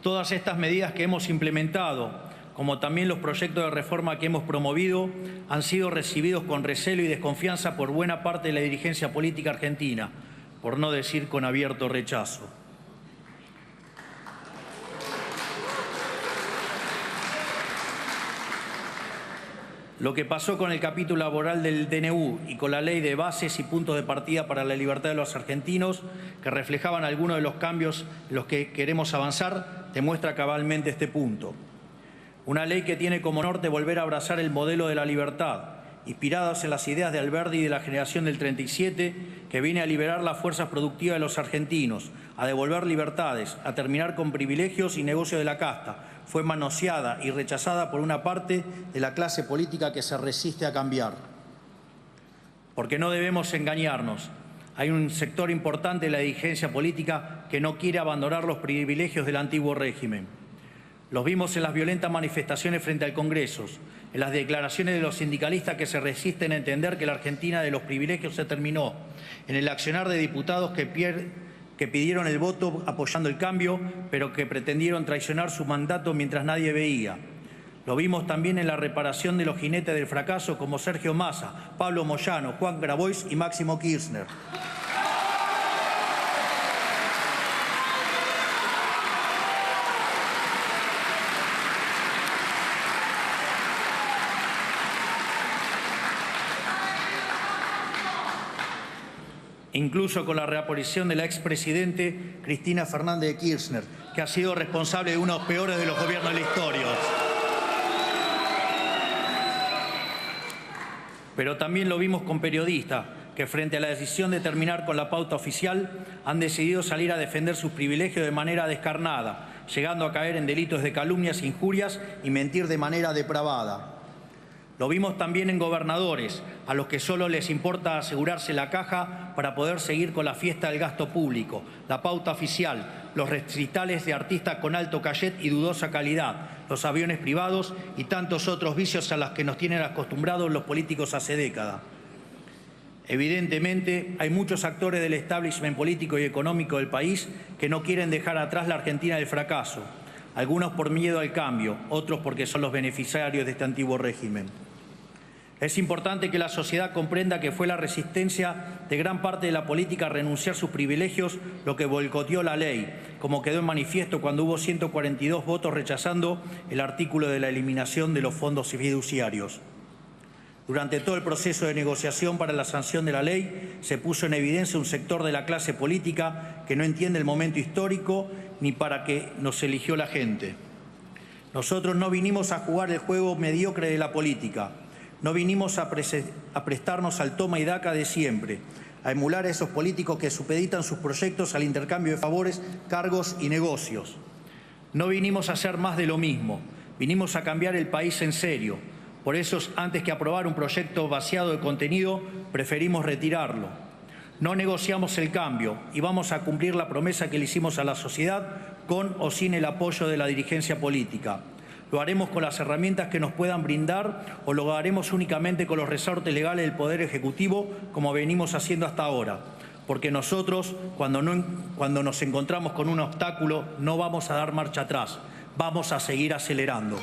todas estas medidas que hemos implementado, como también los proyectos de reforma que hemos promovido, han sido recibidos con recelo y desconfianza por buena parte de la dirigencia política argentina, por no decir con abierto rechazo. Lo que pasó con el capítulo laboral del DNU y con la ley de bases y puntos de partida para la libertad de los argentinos, que reflejaban algunos de los cambios en los que queremos avanzar, demuestra cabalmente este punto. Una ley que tiene como norte volver a abrazar el modelo de la libertad, inspirados en las ideas de Alberdi y de la generación del 37, que viene a liberar las fuerzas productivas de los argentinos, a devolver libertades, a terminar con privilegios y negocios de la casta. Fue manoseada y rechazada por una parte de la clase política que se resiste a cambiar. Porque no debemos engañarnos. Hay un sector importante de la dirigencia política que no quiere abandonar los privilegios del antiguo régimen. Los vimos en las violentas manifestaciones frente al Congreso, en las declaraciones de los sindicalistas que se resisten a entender que la Argentina de los privilegios se terminó, en el accionar de diputados que pidieron el voto apoyando el cambio, pero que pretendieron traicionar su mandato mientras nadie veía. Lo vimos también en la reparación de los jinetes del fracaso como Sergio Massa, Pablo Moyano, Juan Grabois y Máximo Kirchner. Incluso con la reaparición de la expresidente Cristina Fernández de Kirchner, que ha sido responsable de uno de los peores de los gobiernos de la historia. Pero también lo vimos con periodistas que frente a la decisión de terminar con la pauta oficial han decidido salir a defender sus privilegios de manera descarnada, llegando a caer en delitos de calumnias, injurias y mentir de manera depravada. Lo vimos también en gobernadores, a los que solo les importa asegurarse la caja para poder seguir con la fiesta del gasto público, la pauta oficial, los recitales de artistas con alto cachet y dudosa calidad, los aviones privados y tantos otros vicios a los que nos tienen acostumbrados los políticos hace décadas. Evidentemente, hay muchos actores del establishment político y económico del país que no quieren dejar atrás la Argentina del fracaso, algunos por miedo al cambio, otros porque son los beneficiarios de este antiguo régimen. Es importante que la sociedad comprenda que fue la resistencia de gran parte de la política a renunciar a sus privilegios lo que boicoteó la ley, como quedó en manifiesto cuando hubo 142 votos rechazando el artículo de la eliminación de los fondos fiduciarios. Durante todo el proceso de negociación para la sanción de la ley, se puso en evidencia un sector de la clase política que no entiende el momento histórico ni para qué nos eligió la gente. Nosotros no vinimos a jugar el juego mediocre de la política. No vinimos a prestarnos al toma y daca de siempre, a emular a esos políticos que supeditan sus proyectos al intercambio de favores, cargos y negocios. No vinimos a hacer más de lo mismo, vinimos a cambiar el país en serio. Por eso, antes que aprobar un proyecto vaciado de contenido, preferimos retirarlo. No negociamos el cambio y vamos a cumplir la promesa que le hicimos a la sociedad con o sin el apoyo de la dirigencia política. Lo haremos con las herramientas que nos puedan brindar o lo haremos únicamente con los resortes legales del Poder Ejecutivo como venimos haciendo hasta ahora. Porque nosotros, cuando nos encontramos con un obstáculo, no vamos a dar marcha atrás, vamos a seguir acelerando.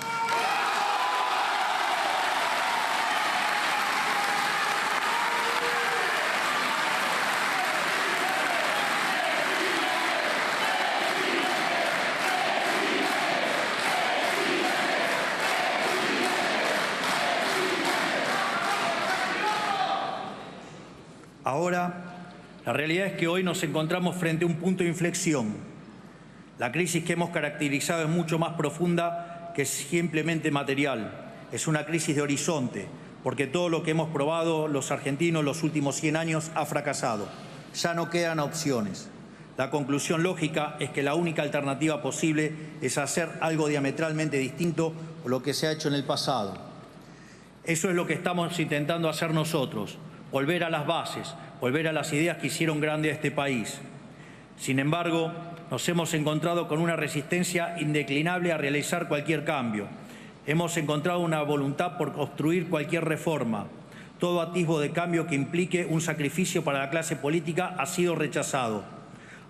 Ahora, la realidad es que hoy nos encontramos frente a un punto de inflexión. La crisis que hemos caracterizado es mucho más profunda que simplemente material. Es una crisis de horizonte, porque todo lo que hemos probado los argentinos los últimos 100 años ha fracasado. Ya no quedan opciones. La conclusión lógica es que la única alternativa posible es hacer algo diametralmente distinto a lo que se ha hecho en el pasado. Eso es lo que estamos intentando hacer nosotros. Volver a las bases, volver a las ideas que hicieron grande a este país. Sin embargo, nos hemos encontrado con una resistencia indeclinable a realizar cualquier cambio. Hemos encontrado una voluntad por obstruir cualquier reforma. Todo atisbo de cambio que implique un sacrificio para la clase política ha sido rechazado.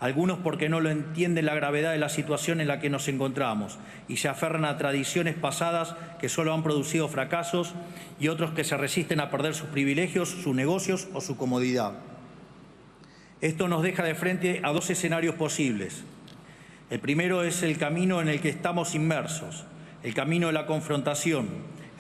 Algunos porque no lo entienden la gravedad de la situación en la que nos encontramos y se aferran a tradiciones pasadas que solo han producido fracasos, y otros que se resisten a perder sus privilegios, sus negocios o su comodidad. Esto nos deja de frente a dos escenarios posibles. El primero es el camino en el que estamos inmersos, el camino de la confrontación,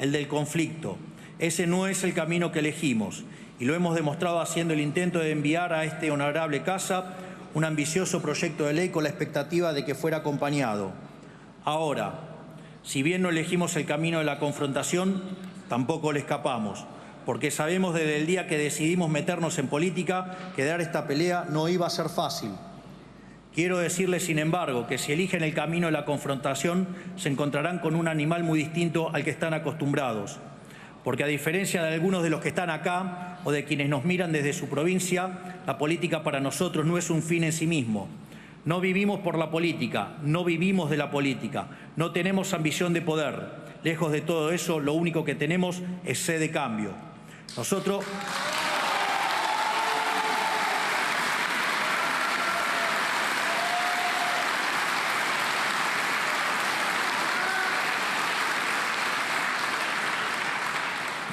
el del conflicto. Ese no es el camino que elegimos y lo hemos demostrado haciendo el intento de enviar a este honorable casa un ambicioso proyecto de ley con la expectativa de que fuera acompañado. Ahora, si bien no elegimos el camino de la confrontación, tampoco le escapamos, porque sabemos desde el día que decidimos meternos en política que dar esta pelea no iba a ser fácil. Quiero decirles, sin embargo, que si eligen el camino de la confrontación, se encontrarán con un animal muy distinto al que están acostumbrados. Porque a diferencia de algunos de los que están acá o de quienes nos miran desde su provincia, la política para nosotros no es un fin en sí mismo. No vivimos por la política, no vivimos de la política, no tenemos ambición de poder. Lejos de todo eso, lo único que tenemos es sed de cambio.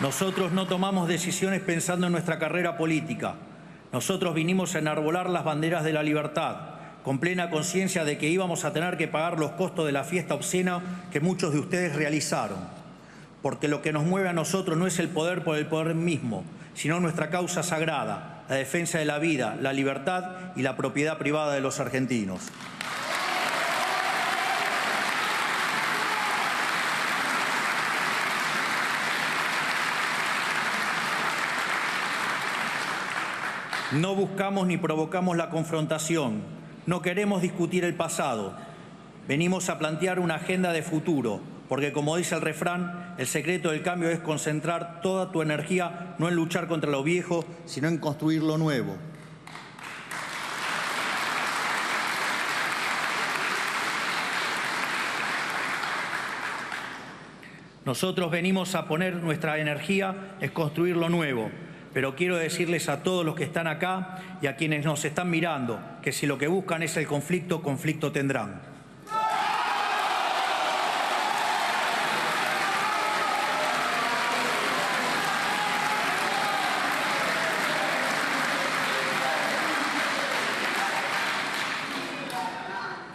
Nosotros no tomamos decisiones pensando en nuestra carrera política. Nosotros vinimos a enarbolar las banderas de la libertad, con plena conciencia de que íbamos a tener que pagar los costos de la fiesta obscena que muchos de ustedes realizaron. Porque lo que nos mueve a nosotros no es el poder por el poder mismo, sino nuestra causa sagrada, la defensa de la vida, la libertad y la propiedad privada de los argentinos. No buscamos ni provocamos la confrontación, no queremos discutir el pasado. Venimos a plantear una agenda de futuro, porque como dice el refrán, el secreto del cambio es concentrar toda tu energía no en luchar contra lo viejo, sino en construir lo nuevo. Nosotros venimos a poner nuestra energía en construir lo nuevo. Pero quiero decirles a todos los que están acá y a quienes nos están mirando que si lo que buscan es el conflicto, conflicto tendrán.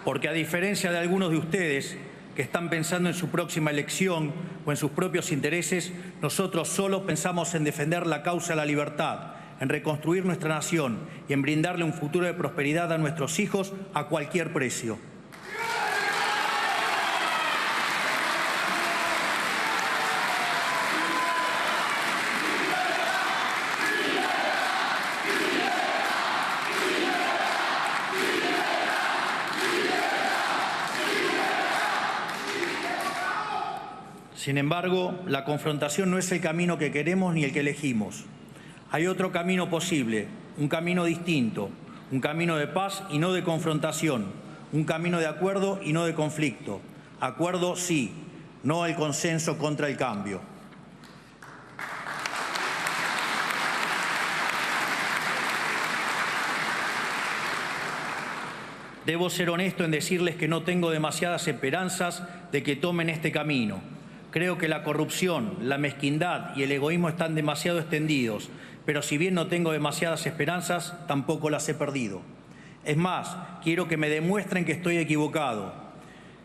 Porque a diferencia de algunos de ustedes que están pensando en su próxima elección o en sus propios intereses, nosotros solo pensamos en defender la causa de la libertad, en reconstruir nuestra nación y en brindarle un futuro de prosperidad a nuestros hijos a cualquier precio. Sin embargo, la confrontación no es el camino que queremos ni el que elegimos. Hay otro camino posible, un camino distinto, un camino de paz y no de confrontación, un camino de acuerdo y no de conflicto. Acuerdo sí, no el consenso contra el cambio. Debo ser honesto en decirles que no tengo demasiadas esperanzas de que tomen este camino. Creo que la corrupción, la mezquindad y el egoísmo están demasiado extendidos, pero si bien no tengo demasiadas esperanzas, tampoco las he perdido. Es más, quiero que me demuestren que estoy equivocado.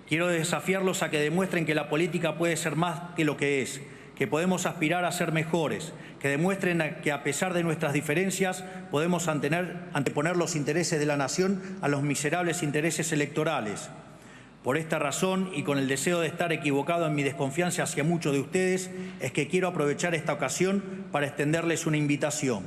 Quiero desafiarlos a que demuestren que la política puede ser más que lo que es, que podemos aspirar a ser mejores, que demuestren que a pesar de nuestras diferencias podemos anteponer los intereses de la nación a los miserables intereses electorales. Por esta razón y con el deseo de estar equivocado en mi desconfianza hacia muchos de ustedes, es que quiero aprovechar esta ocasión para extenderles una invitación.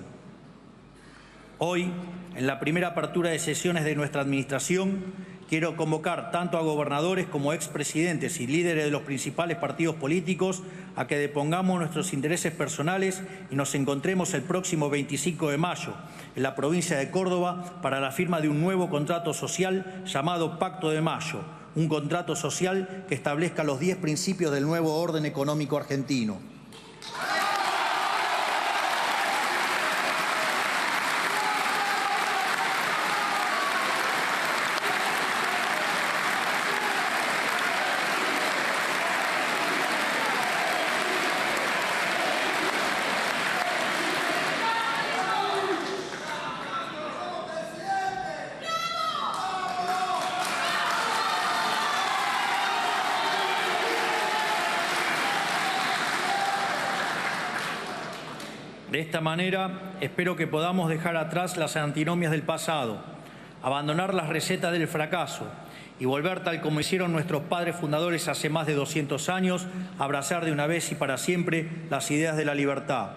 Hoy, en la primera apertura de sesiones de nuestra administración, quiero convocar tanto a gobernadores como expresidentes y líderes de los principales partidos políticos a que depongamos nuestros intereses personales y nos encontremos el próximo 25 de mayo en la provincia de Córdoba para la firma de un nuevo contrato social llamado Pacto de Mayo, un contrato social que establezca los 10 principios del nuevo orden económico argentino. De esta manera, espero que podamos dejar atrás las antinomias del pasado, abandonar las recetas del fracaso y volver, tal como hicieron nuestros padres fundadores hace más de 200 años, a abrazar de una vez y para siempre las ideas de la libertad.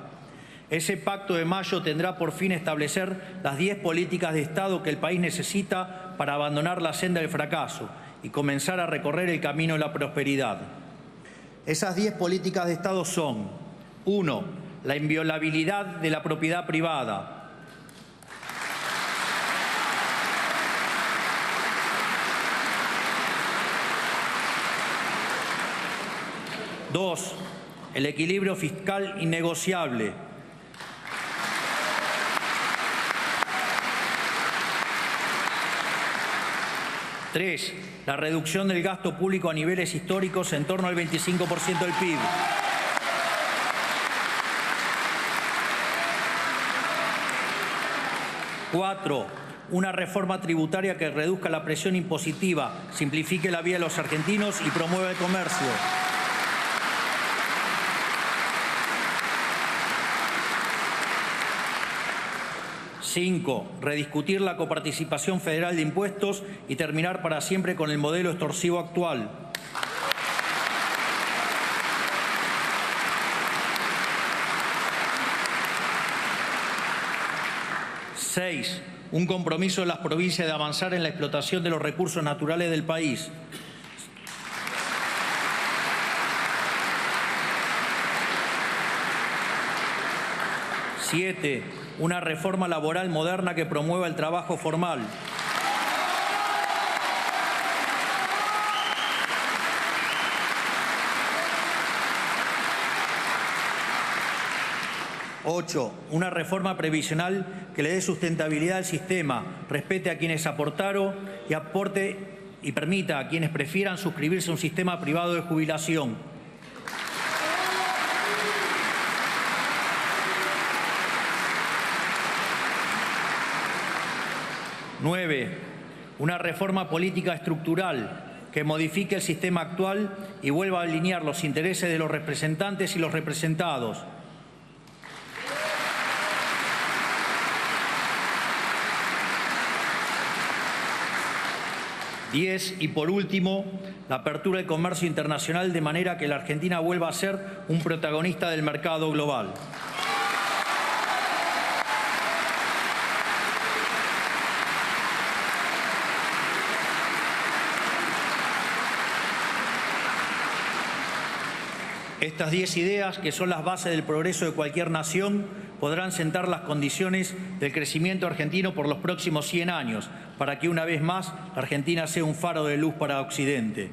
Ese Pacto de Mayo tendrá por fin establecer las 10 políticas de Estado que el país necesita para abandonar la senda del fracaso y comenzar a recorrer el camino de la prosperidad. Esas 10 políticas de Estado son: 1. La inviolabilidad de la propiedad privada. 2. El equilibrio fiscal innegociable. 3. La reducción del gasto público a niveles históricos en torno al 25% del PIB. 4. Una reforma tributaria que reduzca la presión impositiva, simplifique la vida de los argentinos y promueva el comercio. 5. Rediscutir la coparticipación federal de impuestos y terminar para siempre con el modelo extorsivo actual. 6. Un compromiso de las provincias de avanzar en la explotación de los recursos naturales del país. 7. Una reforma laboral moderna que promueva el trabajo formal. 8. Una reforma previsional que le dé sustentabilidad al sistema, respete a quienes aportaron y aporte y permita a quienes prefieran suscribirse a un sistema privado de jubilación. 9. Una reforma política estructural que modifique el sistema actual y vuelva a alinear los intereses de los representantes y los representados. 10. Y por último, la apertura del comercio internacional de manera que la Argentina vuelva a ser un protagonista del mercado global. Estas 10 ideas, que son las bases del progreso de cualquier nación, podrán sentar las condiciones del crecimiento argentino por los próximos 100 años, para que una vez más la Argentina sea un faro de luz para Occidente.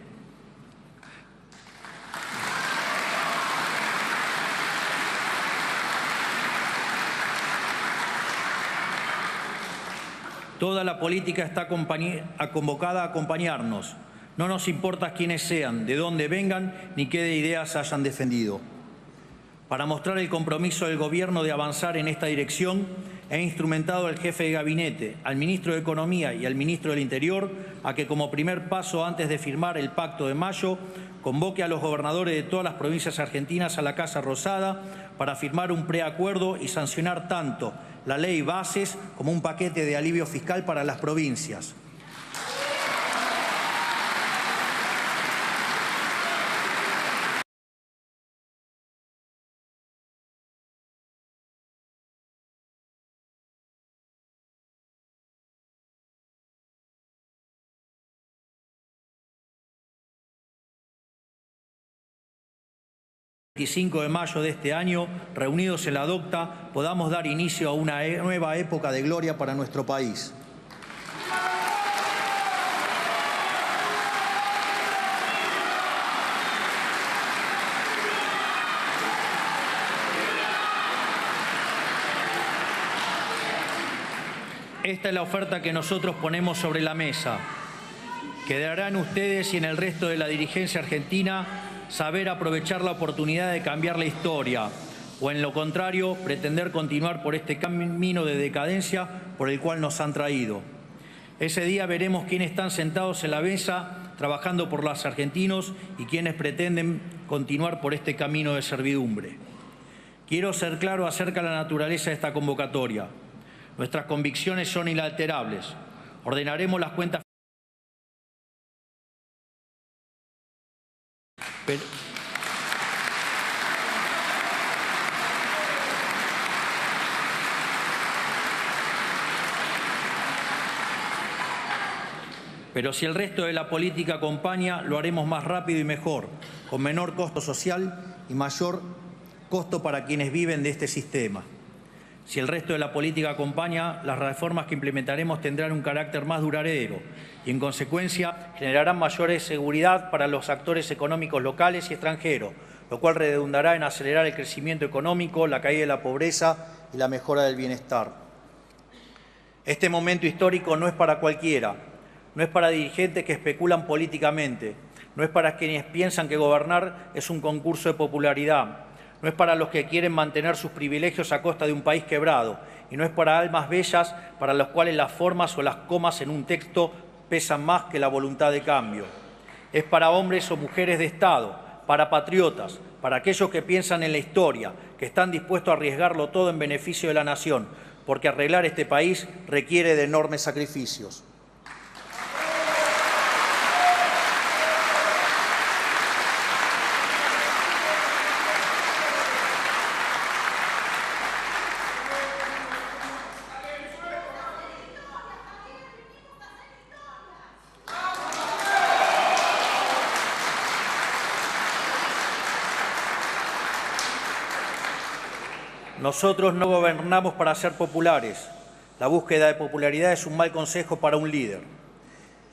Toda la política está convocada a acompañarnos. No nos importa quiénes sean, de dónde vengan, ni qué ideas hayan defendido. Para mostrar el compromiso del Gobierno de avanzar en esta dirección, he instrumentado al jefe de gabinete, al ministro de Economía y al ministro del Interior a que, como primer paso antes de firmar el Pacto de Mayo, convoque a los gobernadores de todas las provincias argentinas a la Casa Rosada para firmar un preacuerdo y sancionar tanto la ley Bases como un paquete de alivio fiscal para las provincias. El 25 de mayo de este año, reunidos en la DOCTA, podamos dar inicio a una nueva época de gloria para nuestro país. Esta es la oferta que nosotros ponemos sobre la mesa. Quedará en ustedes y en el resto de la dirigencia argentina saber aprovechar la oportunidad de cambiar la historia o, en lo contrario, pretender continuar por este camino de decadencia por el cual nos han traído. Ese día veremos quiénes están sentados en la mesa trabajando por los argentinos y quiénes pretenden continuar por este camino de servidumbre. Quiero ser claro acerca de la naturaleza de esta convocatoria. Nuestras convicciones son inalterables. Ordenaremos las cuentas. Pero si el resto de la política acompaña, lo haremos más rápido y mejor, con menor costo social y mayor costo para quienes viven de este sistema. Si el resto de la política acompaña, las reformas que implementaremos tendrán un carácter más duradero y, en consecuencia, generarán mayor seguridad para los actores económicos locales y extranjeros, lo cual redundará en acelerar el crecimiento económico, la caída de la pobreza y la mejora del bienestar. Este momento histórico no es para cualquiera. No es para dirigentes que especulan políticamente, no es para quienes piensan que gobernar es un concurso de popularidad, no es para los que quieren mantener sus privilegios a costa de un país quebrado y no es para almas bellas para las cuales las formas o las comas en un texto pesan más que la voluntad de cambio. Es para hombres o mujeres de Estado, para patriotas, para aquellos que piensan en la historia, que están dispuestos a arriesgarlo todo en beneficio de la nación, porque arreglar este país requiere de enormes sacrificios. Nosotros no gobernamos para ser populares. La búsqueda de popularidad es un mal consejo para un líder.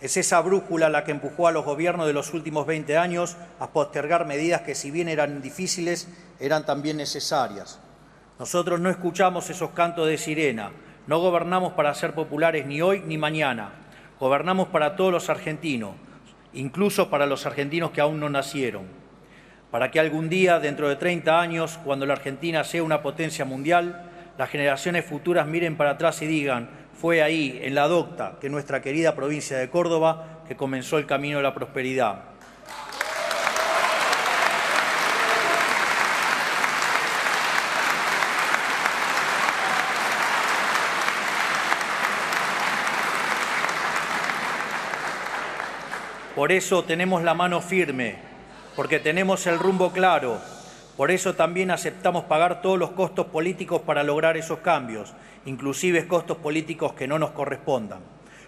Es esa brújula la que empujó a los gobiernos de los últimos 20 años a postergar medidas que, si bien eran difíciles, eran también necesarias. Nosotros no escuchamos esos cantos de sirena. No gobernamos para ser populares ni hoy ni mañana. Gobernamos para todos los argentinos, incluso para los argentinos que aún no nacieron. Para que algún día, dentro de 30 años, cuando la Argentina sea una potencia mundial, las generaciones futuras miren para atrás y digan: fue ahí, en la docta, que nuestra querida provincia de Córdoba, que comenzó el camino de la prosperidad. Por eso tenemos la mano firme, porque tenemos el rumbo claro. Por eso también aceptamos pagar todos los costos políticos para lograr esos cambios, inclusive costos políticos que no nos correspondan.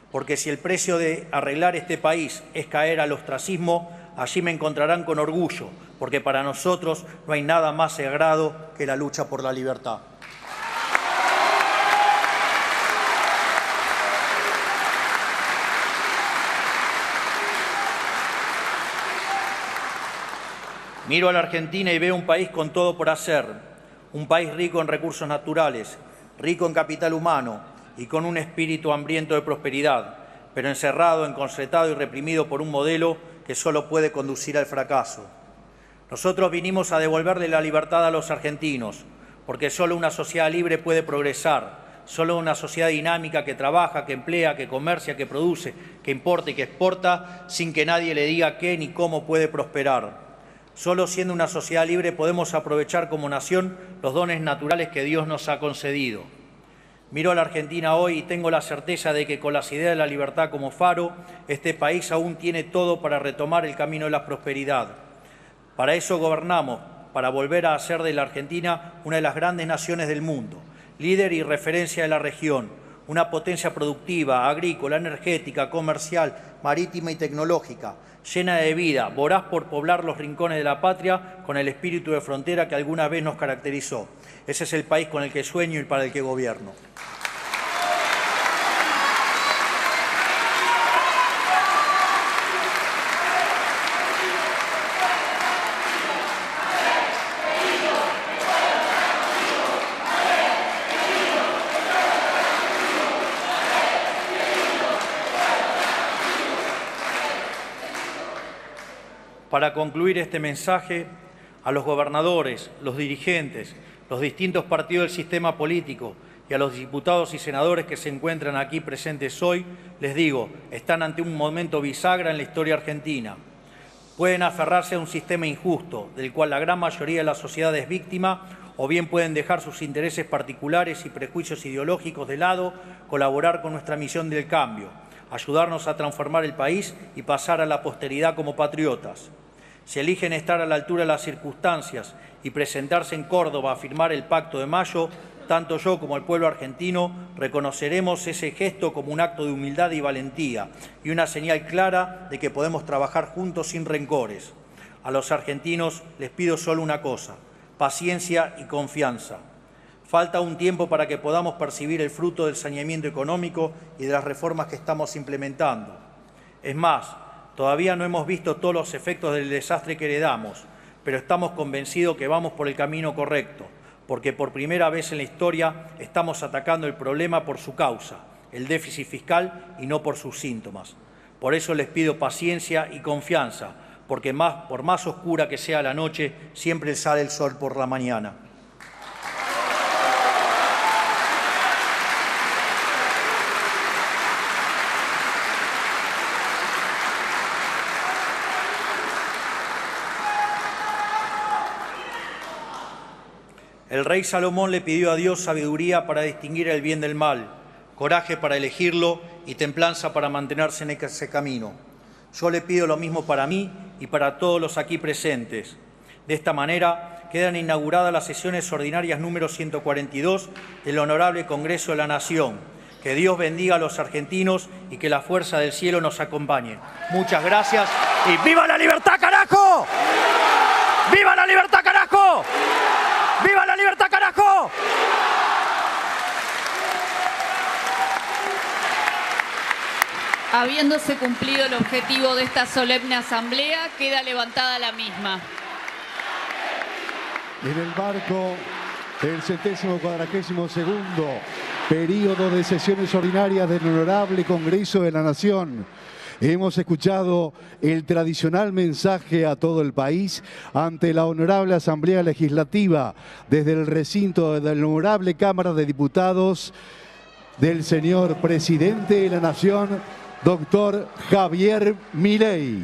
Porque si el precio de arreglar este país es caer al ostracismo, allí me encontrarán con orgullo, porque para nosotros no hay nada más sagrado que la lucha por la libertad. Miro a la Argentina y veo un país con todo por hacer, un país rico en recursos naturales, rico en capital humano y con un espíritu hambriento de prosperidad, pero encerrado, encorsetado y reprimido por un modelo que solo puede conducir al fracaso. Nosotros vinimos a devolverle la libertad a los argentinos, porque solo una sociedad libre puede progresar, solo una sociedad dinámica que trabaja, que emplea, que comercia, que produce, que importa y que exporta, sin que nadie le diga qué ni cómo puede prosperar. Solo siendo una sociedad libre podemos aprovechar como nación los dones naturales que Dios nos ha concedido. Miro a la Argentina hoy y tengo la certeza de que con las ideas de la libertad como faro, este país aún tiene todo para retomar el camino de la prosperidad. Para eso gobernamos, para volver a hacer de la Argentina una de las grandes naciones del mundo, líder y referencia de la región, una potencia productiva, agrícola, energética, comercial, marítima y tecnológica, llena de vida, voraz por poblar los rincones de la patria con el espíritu de frontera que alguna vez nos caracterizó. Ese es el país con el que sueño y para el que gobierno. Para concluir este mensaje, a los gobernadores, los dirigentes, los distintos partidos del sistema político y a los diputados y senadores que se encuentran aquí presentes hoy, les digo, están ante un momento bisagra en la historia argentina. Pueden aferrarse a un sistema injusto, del cual la gran mayoría de la sociedad es víctima, o bien pueden dejar sus intereses particulares y prejuicios ideológicos de lado, colaborar con nuestra misión del cambio, ayudarnos a transformar el país y pasar a la posteridad como patriotas. Si eligen estar a la altura de las circunstancias y presentarse en Córdoba a firmar el Pacto de Mayo, tanto yo como el pueblo argentino reconoceremos ese gesto como un acto de humildad y valentía y una señal clara de que podemos trabajar juntos sin rencores. A los argentinos les pido solo una cosa: paciencia y confianza. Falta un tiempo para que podamos percibir el fruto del saneamiento económico y de las reformas que estamos implementando. Es más, todavía no hemos visto todos los efectos del desastre que heredamos, pero estamos convencidos que vamos por el camino correcto, porque por primera vez en la historia estamos atacando el problema por su causa, el déficit fiscal, y no por sus síntomas. Por eso les pido paciencia y confianza, porque por más oscura que sea la noche, siempre sale el sol por la mañana. El rey Salomón le pidió a Dios sabiduría para distinguir el bien del mal, coraje para elegirlo y templanza para mantenerse en ese camino. Yo le pido lo mismo para mí y para todos los aquí presentes. De esta manera quedan inauguradas las sesiones ordinarias número 142 del Honorable Congreso de la Nación. Que Dios bendiga a los argentinos y que la fuerza del cielo nos acompañe. Muchas gracias y ¡viva la libertad, carajo! ¡Viva la libertad, carajo! ¡Viva la libertad, carajo! Habiéndose cumplido el objetivo de esta solemne asamblea, queda levantada la misma. En el marco del 142º periodo de sesiones ordinarias del Honorable Congreso de la Nación, hemos escuchado el tradicional mensaje a todo el país ante la Honorable Asamblea Legislativa desde el recinto de la Honorable Cámara de Diputados del señor Presidente de la Nación, doctor Javier Milei.